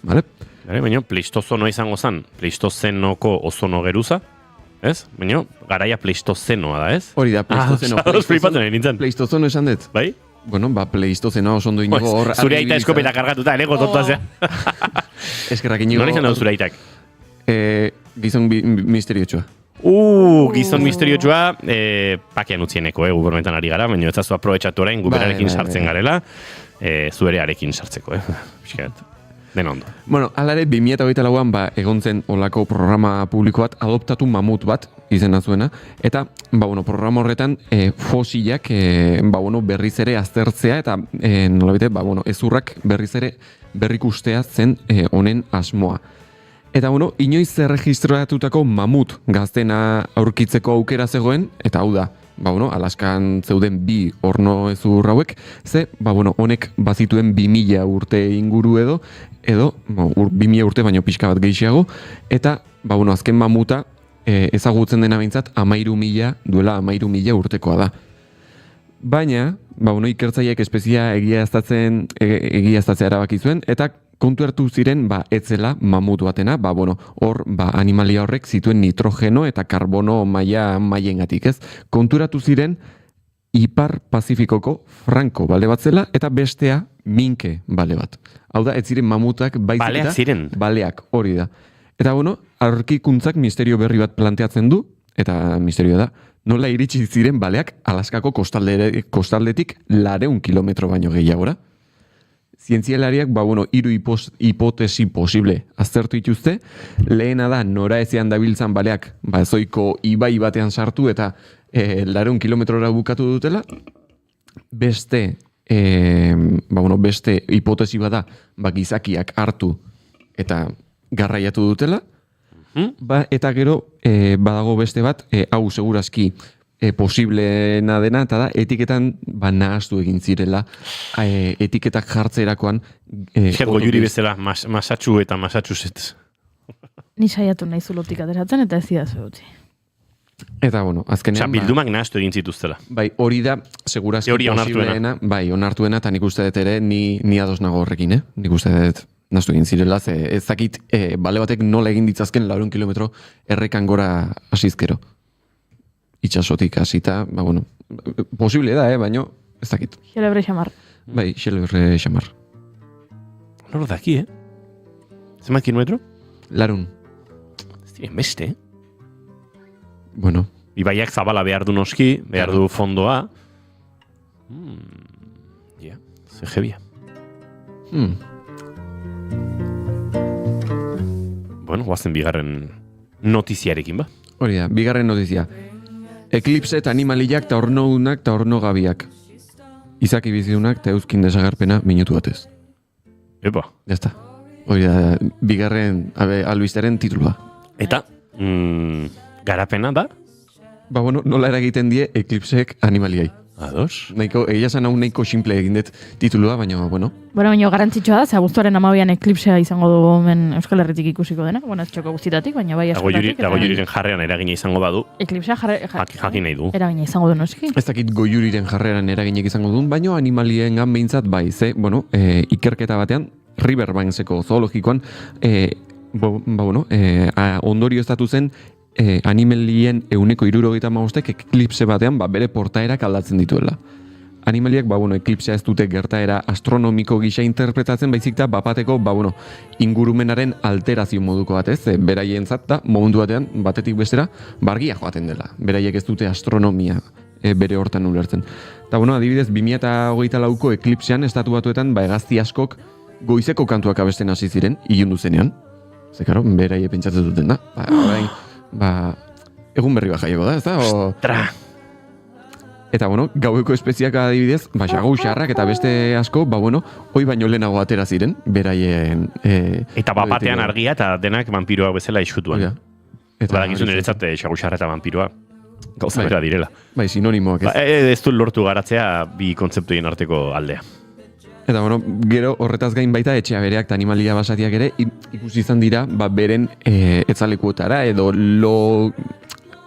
Vale? Baina Pleistozonoa izango zen, Pleistozenoko ozono geruza, ez? Baina garaia Pleistozenoa da, ez? Hori da, Pleistozeno. Pleistozono esan dut? Bai? Bueno, Pleistozenoa oso ondo inigo hor... Zure aita eskopeta kargatuta, eneko tontoazea. Eskerrak inigo... Nora izan dut zure aitak? Gizon misteriotxoa. Gizon misteriotsua, pakean utzieneko, gubernetan ari gara, baina ez zazu aprobetxatu orain, guberarekin sartzen garela, zuerearekin sartzeko, Piskat, den ondo. Bueno, alare, 2008an egon zen olako programa publiko bat, adoptatu mamut bat, izena zuena, eta, programa horretan, fosilak, berriz ere aztertzea, eta, nolabite, ezurrak berriz ere berrikustea zen honen asmoa. Eta inoiz erregistratutako mamut gaztena aurkitzeko aukera zegoen, eta hau da, Alaskan zeuden bi orno ezur hauek, ze, honek bazituen 2000 urte inguru edo 2000 urte baino pixka bat gehiago, eta, azken mamuta ezagutzen dena behintzat 13.000 duela 13.000 urtekoa da. Baina, ikertzaileek espezia egiaztatzea erabaki zuen, eta kontu hartu ziren, etzela mamut batena, hor, animalia horrek zituen nitrogeno eta karbono mailengatik, ez? Konturatu ziren, Ipar Pazifikoko franko bale bat zela, eta bestea minke bale bat. Hau da, ez ziren mamutak baizik eta... Baleak ziren? Baleak, hori da. Eta, aurkikuntzak misterio berri bat planteatzen du, eta misterioa da, nola iritsi ziren baleak Alaskako kostaldetik 200 kilometro baino gehiagora. Zientzialariak, hiru hipotesi posible aztertu dituzte. Lehena da, nora ezean dabiltzan baleak, ezoiko ibai batean sartu eta 200 kilometrora bukatu dutela. Beste hipotesi bada, gizakiak hartu eta garraiatu dutela. Eta gero, badago beste bat, hau segurazki posibleena dena, eta da, etiketan nahastu egin zirela, etiketak jartzerakoan... Goiuri bezala, Masatxu eta Massachusetts. Ni saiatu nahi zulotik ateratzen eta ez zidazu utzi. Eta, bueno, azkenean... bildumak nahastu egin zituztela. Bai, hori da, segurazki posibleena, bai, onartuena, eta nik uste dut ere, ni ados nago horrekin, nik uste dut nahastu egin zirela, ze ez dakit, bale batek nola egin ditzazken 400 kilometro errekan gora hasizkero. Itxasotik hasita, bueno, posible da, baino, ez dakit. Xelebre xamar. Bai, xelebre xamar. Nor daki, Zenbat kilometro? Larun. Ez diren beste, Bueno. Ibaiak zabala behar du noski, behar du fondoa. Ze jebia. Bueno, guazen bigarren notiziarekin ba. Hori da, bigarren notizia. Eklipset animaliak ta ornodunak ta ornogabiak. Izaki bizidunak ta euskin desagarpena minutu batez. Epa. Jazta. Hori da, bigarren albisteren titulua. Eta, garapena da? Ba, bueno, nola eragiten die eklipsek animaliai. Ados. Egia zan hau nahiko simple egin dut titulua, baina, bueno. Bueno, baina garrantzitsua da, ze abuztuaren 12an eklipsea izango dugu hemen Euskal Herritik ikusiko dena. Bueno, ez txoko guztitatik, baina bai askotatik. Goiuriren jarrean eragina izango badu. Eklipsea jakin nahi du. Eragina izango du noski. Ez dakit Goiuriren jarrean eraginek izango duen, baina animaliengan behintzat bai, ze, bueno, ikerketa batean, Riverbankseko zoologikoan, ondorio estatu zen, animalien 175 eklipse batean bere portaerak aldatzen dituela. Animaliak, eklipsea ez dute gertaera astronomiko gisa interpretatzen, baizik da, bapateko, ingurumenaren alterazio moduko bat, ez? Beraientzat da, momentu batean, batetik bestera, bargia joaten dela. Beraiek ez dute astronomia bere hortan ulertzen. Eta, adibidez, 2024ko eklipsean, estatu batuetan, hegazti askok goizeko kantuak abesten hasi ziren, ilundu zenean. Ze, karo, beraie pentsatzen duten da. Egun berri bat jaieko da, ez da? Ostra! Eta, gaueko espeziak adibidez, xagu xarrak eta beste asko, hoi baino lehenago atera ziren, beraien... Eta batean argia eta denak vampiroak bezala isutuan. Badakizun eretzat xagu xarra eta vampiroa gauza bera direla. Bai, sinonimoak ez. Ez du lortu garatzea bi kontzeptuien arteko aldea. Eta, gero horretaz gain baita etxea bereak eta animalia basatiak ere ikusi izan dira, beren etzalekuetara edo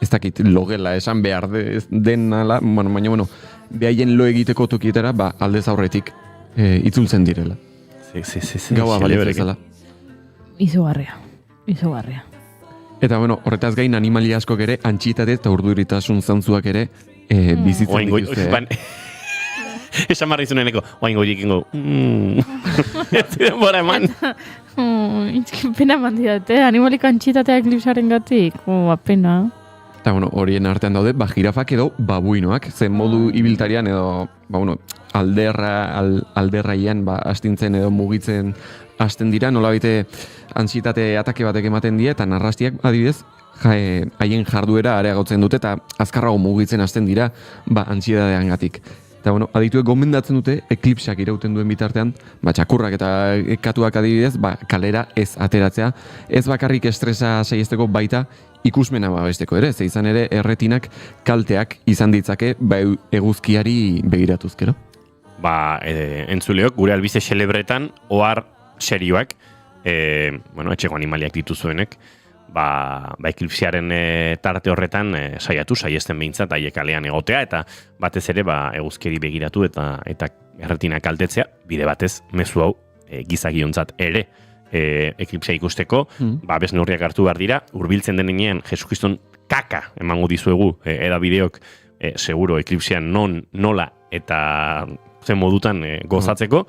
ez dakit logela esan behar den ala, baina, behaien lo egiteko tokietara, aldez aurretik itzultzen direla. Gaua balitzezala. Izugarria. Eta, horretaz gain animalia askok ere, antxitate eta urduritasun zantzuak ere bizitzen dituzte. Esan marri zuneneko, oain goiek ingo. Ez ziren bora eman. Pena mandidate, animalik antxitatea eklipsaren gatik. Apena. Eta, horien artean daude, jirafak edo babuinoak, zen modu ibiltarian edo, alderraian astintzen edo mugitzen hasten dira, nola baite antxitate atake batek ematen die, eta narrastiak adibidez, haien jarduera areagotzen dute, eta azkarrago mugitzen hasten dira, antxietatean gatik. Eta, adituek gomendatzen dute, eklipsak irauten duen bitartean, txakurrak eta katuak adibidez, kalera ez ateratzea, ez bakarrik estresa saiesteko baita ikusmena babesteko ere, ze izan ere erretinak kalteak izan ditzake eguzkiari begiratuz, gero? Entzuleok, gure albiste xelebretan, ohar serioak, etxeko animaliak dituzuenek, eklipsiaren tarte horretan saiatu, saiesten behintzat, haiek alean egotea, eta batez ere eguzkeri begiratu eta erretinak kaltetzea, bide batez, mezu hau gizagiontzat ere eklipsia ikusteko, bez neurriak hartu behar dira, hurbiltzen denean Jesukriston kaka emango dizuegu edabideok seguro eklipsian nola eta zen modutan gozatzeko.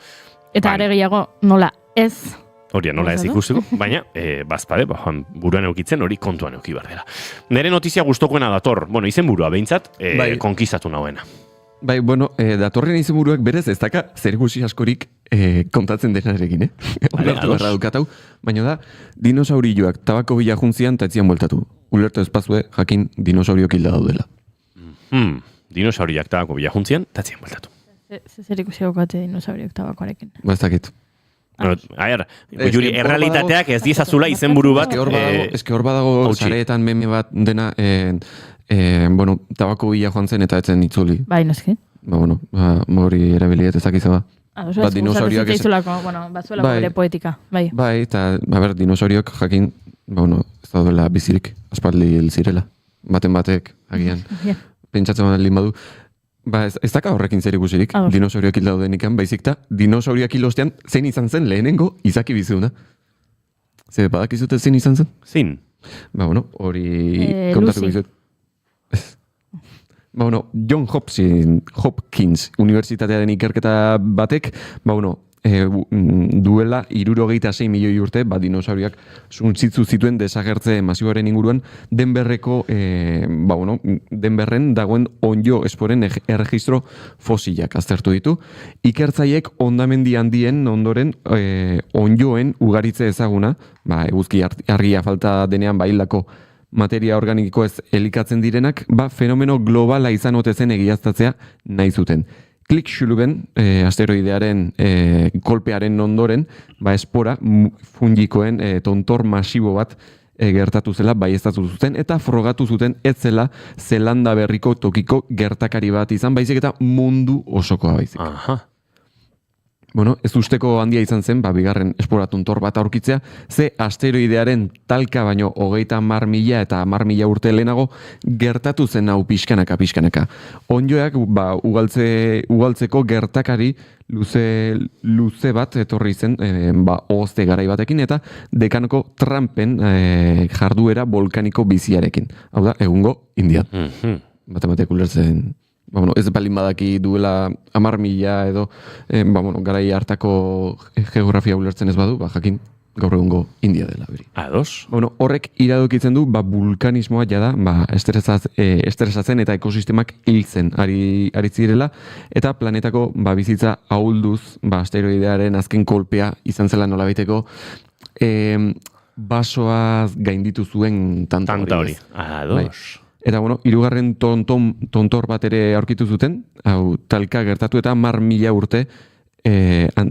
Eta are gehiago nola ez. Hori, nola ez ikusteko, baina bazpade, buruan eukitzen hori kontuan euki behar dela. Nere notizia gustokoena dator, izen burua behintzat, konkistatu nahuena. Datorren izen buruak berez ez daka zer guzi askorik kontatzen denarekin, Ulertu barra dukatau, baina da, dinosaurioak tabako bila juntzian eta etzian bueltatu. Ulertu espazue, jakin dinosauriok hilda daudela. Dinosaurioak tabako bila juntzian eta etzian bueltatu. Zer ikusi gokate dinosauriok tabakoarekin? Ez dakit. A ber, Juri, errealitateak ez diezazula izenburu bat. Eske hor badago sareetan meme bat dena, bueno, tabako bila joan zen eta etzen itzuli. Bai, noski. Hori erabiliet ezakizu ba. Bat dinosaurioak batzuelako bere poetika, bai. Bai, eta, dinosaurioak jakin, ez daudela bizirik, aspaldi hil zirela. Baten batek, agian, pentsatzen badalin badu. Ez daka horrekin zer ikusirik, dinosaurioak hil daudenikan, baizik eta dinosaurioak hil ostean zein izan zen lehenengo izaki bizuna. Zer badakizute zein izan zen? Zein? Hori kontatuko izut. John Hopkins Unibertsitatearen ikerketa batek, duela 76 milioi urte, dinosauriak suntzitzu zituen desagertze masiboaren inguruan, Denberren dagoen onjo esporen erregistro fosilak aztertu ditu. Ikertzaiek hondamendi handien ondoren onjoen ugaritze ezaguna, eguzki argia falta denean hildako materia organiko ez elikatzen direnak, fenomeno globala izan ote zen egiaztatzea nahi zuten. Klikxuluben, asteroidearen kolpearen ondoren, espora fungikoen tontor masibo bat gertatu zela baieztatu zuten, eta frogatu zuten ez zela Zelanda berriko tokiko gertakari bat izan, baizik eta mundu osokoa baizik. Ez usteko handia izan zen, bigarren espora tontor bat aurkitzea, ze asteroidearen talka baino 30.000 eta 10.000 urte lehenago gertatu zen hau pixkanaka. Onjoak ugaltzeko gertakari luze bat etorri zen ozte garai batekin eta dekanoko Trumpen jarduera volkaniko biziarekin. Hau da, egungo Indian. Matematik ulertzen... ez balin badaki duela 10.000 edo garai hartako geografia ulertzen ez badu, jakin gaur egungo India dela beri. Ados? Horrek iradokitzen du, vulkanismoa jada, estresatzen eta ekosistemak hiltzen ari zirela, eta planetako bizitza ahulduz, asteroidearen azken kolpea izan zela nolabaiteko basoaz gainditu zuen tanta hori. Ados. Eta, hirugarren tontor bat ere aurkitu zuten, hau, talka gertatu eta 10.000 urte,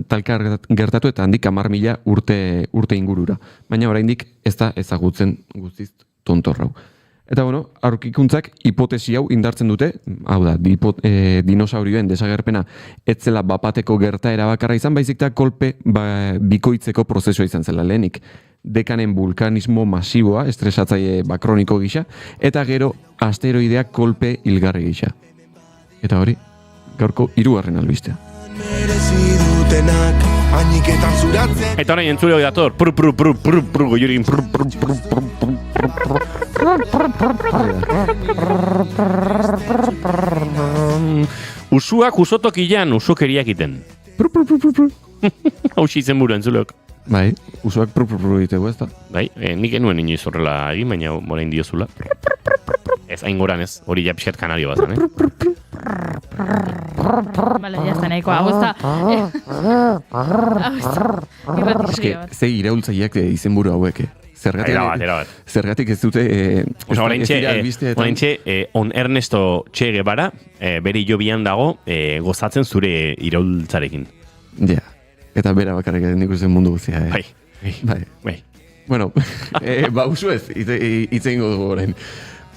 talka gertatu eta handik 10.000 urte ingurura. Baina oraindik ez da ezagutzen guztiz tontor hau. Eta, aurkikuntzak hipotesi hau indartzen dute, hau da, dinosaurioen desagerpena etzela bapateko gertaera bakarra izan, baizik eta kolpe bikoitzeko prozesua izan zela lehenik. Dekanen vulkanismo masiboa, estresatzaile kroniko gisa, eta gero asteroideak kolpe hilgarri gisa. Eta hori, gaurko 3. albistea. Eta orain entzule hori dator, goiurin, usuak usotokian usukeriak iten. Hau izen buru entzuleok. Bai, usuak egiteko ez da. Bai, nik enuen inoiz horrela egin, baina morain diozula. Ez hain goran ez, hori ja pixkat kanario bazan, Bale, jazta nahiko, aguzta. Ze iraultzaileak izenburu hauek, Zergatik ez dute... Horentxe, on Ernesto Che Guevara, bere jobian dago, gozatzen zure iraultzarekin. Ja. Eta bera bakarrik nik uste mundu guztia. Bai. Bueno, usuez, itzein dugu orain.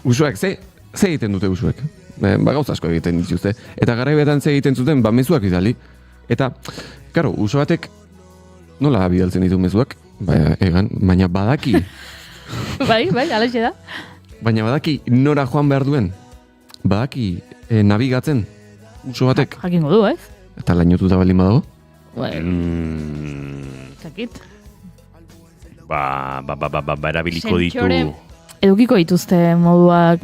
Usuak, ze egiten dute usuek? Gauza asko egiten dituzte. Eta garaibetan ze egiten zuten, mezuak bidali. Eta, karo, uso batek nola bidaltzen ditu mezuak? Baina badaki. Bai, alaxe da. Baina badaki nora joan behar duen. Badaki nabigatzen uso batek. Jakingo du, ez? Eta lainotuta baldin badago? Zakit. Erabiliko ditu... Edukiko dituzte moduak...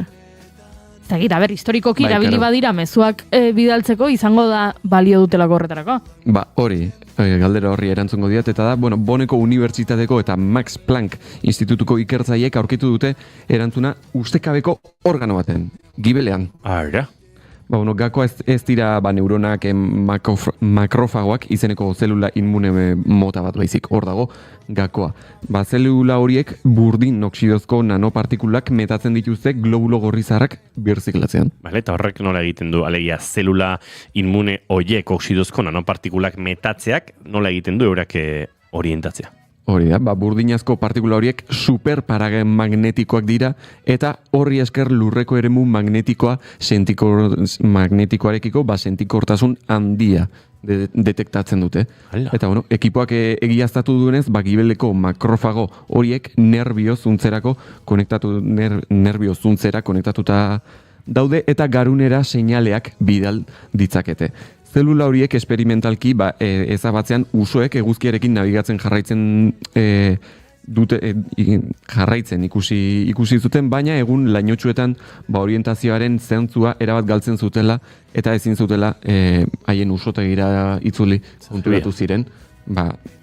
Zakit, historikoki erabili badira mezuak bidaltzeko izango da balio dutelako horretarako. Hori, galdera horri erantzungo diat, eta da, Boneko Unibertsitateko eta Max Planck Institutuko ikertzaiek aurkitu dute erantzuna ustekabeko organo baten, gibelean. Ara? Gakoa ez dira neuronak makrofagoak izeneko zelula inmune mota bat baizik, hor dago gakoa. Zelula horiek burdin oksidozko nanopartikulak metatzen dituzte globulo gorrizarrak birziklatzean. Eta horrek nola egiten du, alegia zelula inmune horiek oksidozko nanopartikulak metatzeak nola egiten du eurak orientatzea. Hori da, burdinazko partikula horiek superparamagnetikoak dira eta horri esker lurreko eremu magnetikoarekiko sentikortasun handia detektatzen dute. Eta ekipoak egiaztatu duenez, gibeleko makrofago horiek nerbio zuntzera konektatuta daude eta garunera seinaleak bidal ditzakete. Zelula horiek esperimentalki ezabatzean usoek eguzkiarekin nabigatzen jarraitzen ikusi zuten, baina egun lainotxuetan orientazioaren zentzua erabat galtzen zutela eta ezin zutela haien usotegira itzuli konturatu ziren,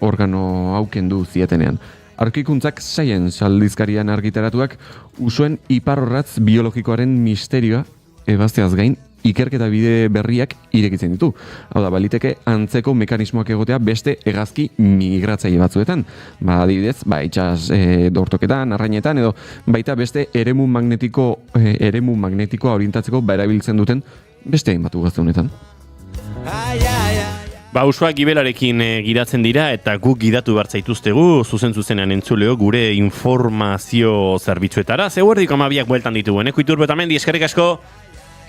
organo hau kendu zietenean. Aurkikuntzak Science aldizkarian argitaratuak usoen iparrorratz biologikoaren misterioa ebazteaz gain ikerketa bide berriak irekitzen ditu. Hau da, baliteke antzeko mekanismoak egotea beste hegazki migratzaile batzuetan. Adibidez, itxas dortoketan, arrainetan, edo baita beste eremu magnetikoa orientatzeko erabiltzen duten beste hainbat ugaztunetan. Usoak gibelarekin gidatzen dira eta guk gidatu behar zaituztegu zuzenean entzuleo gure informazio zerbitzuetara. Zeguerdik 12 bueltan dituen, Iturbe eta Mendi, eskerrik asko.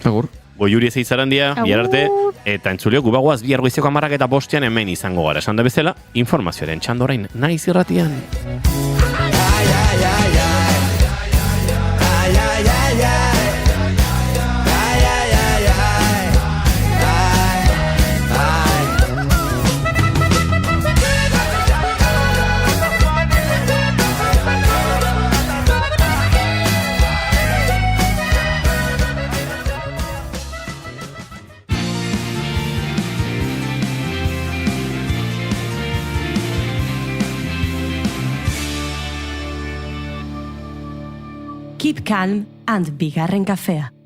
Agur. Goiuri ez eizarandia, bihar arte, eta entzuleo gubagoaz bihar goizeko 10 eta 5 hemen izango gara. Esan da bezala, informazioaren txandorain naiz irratian. Keep calm and bigarren kafea.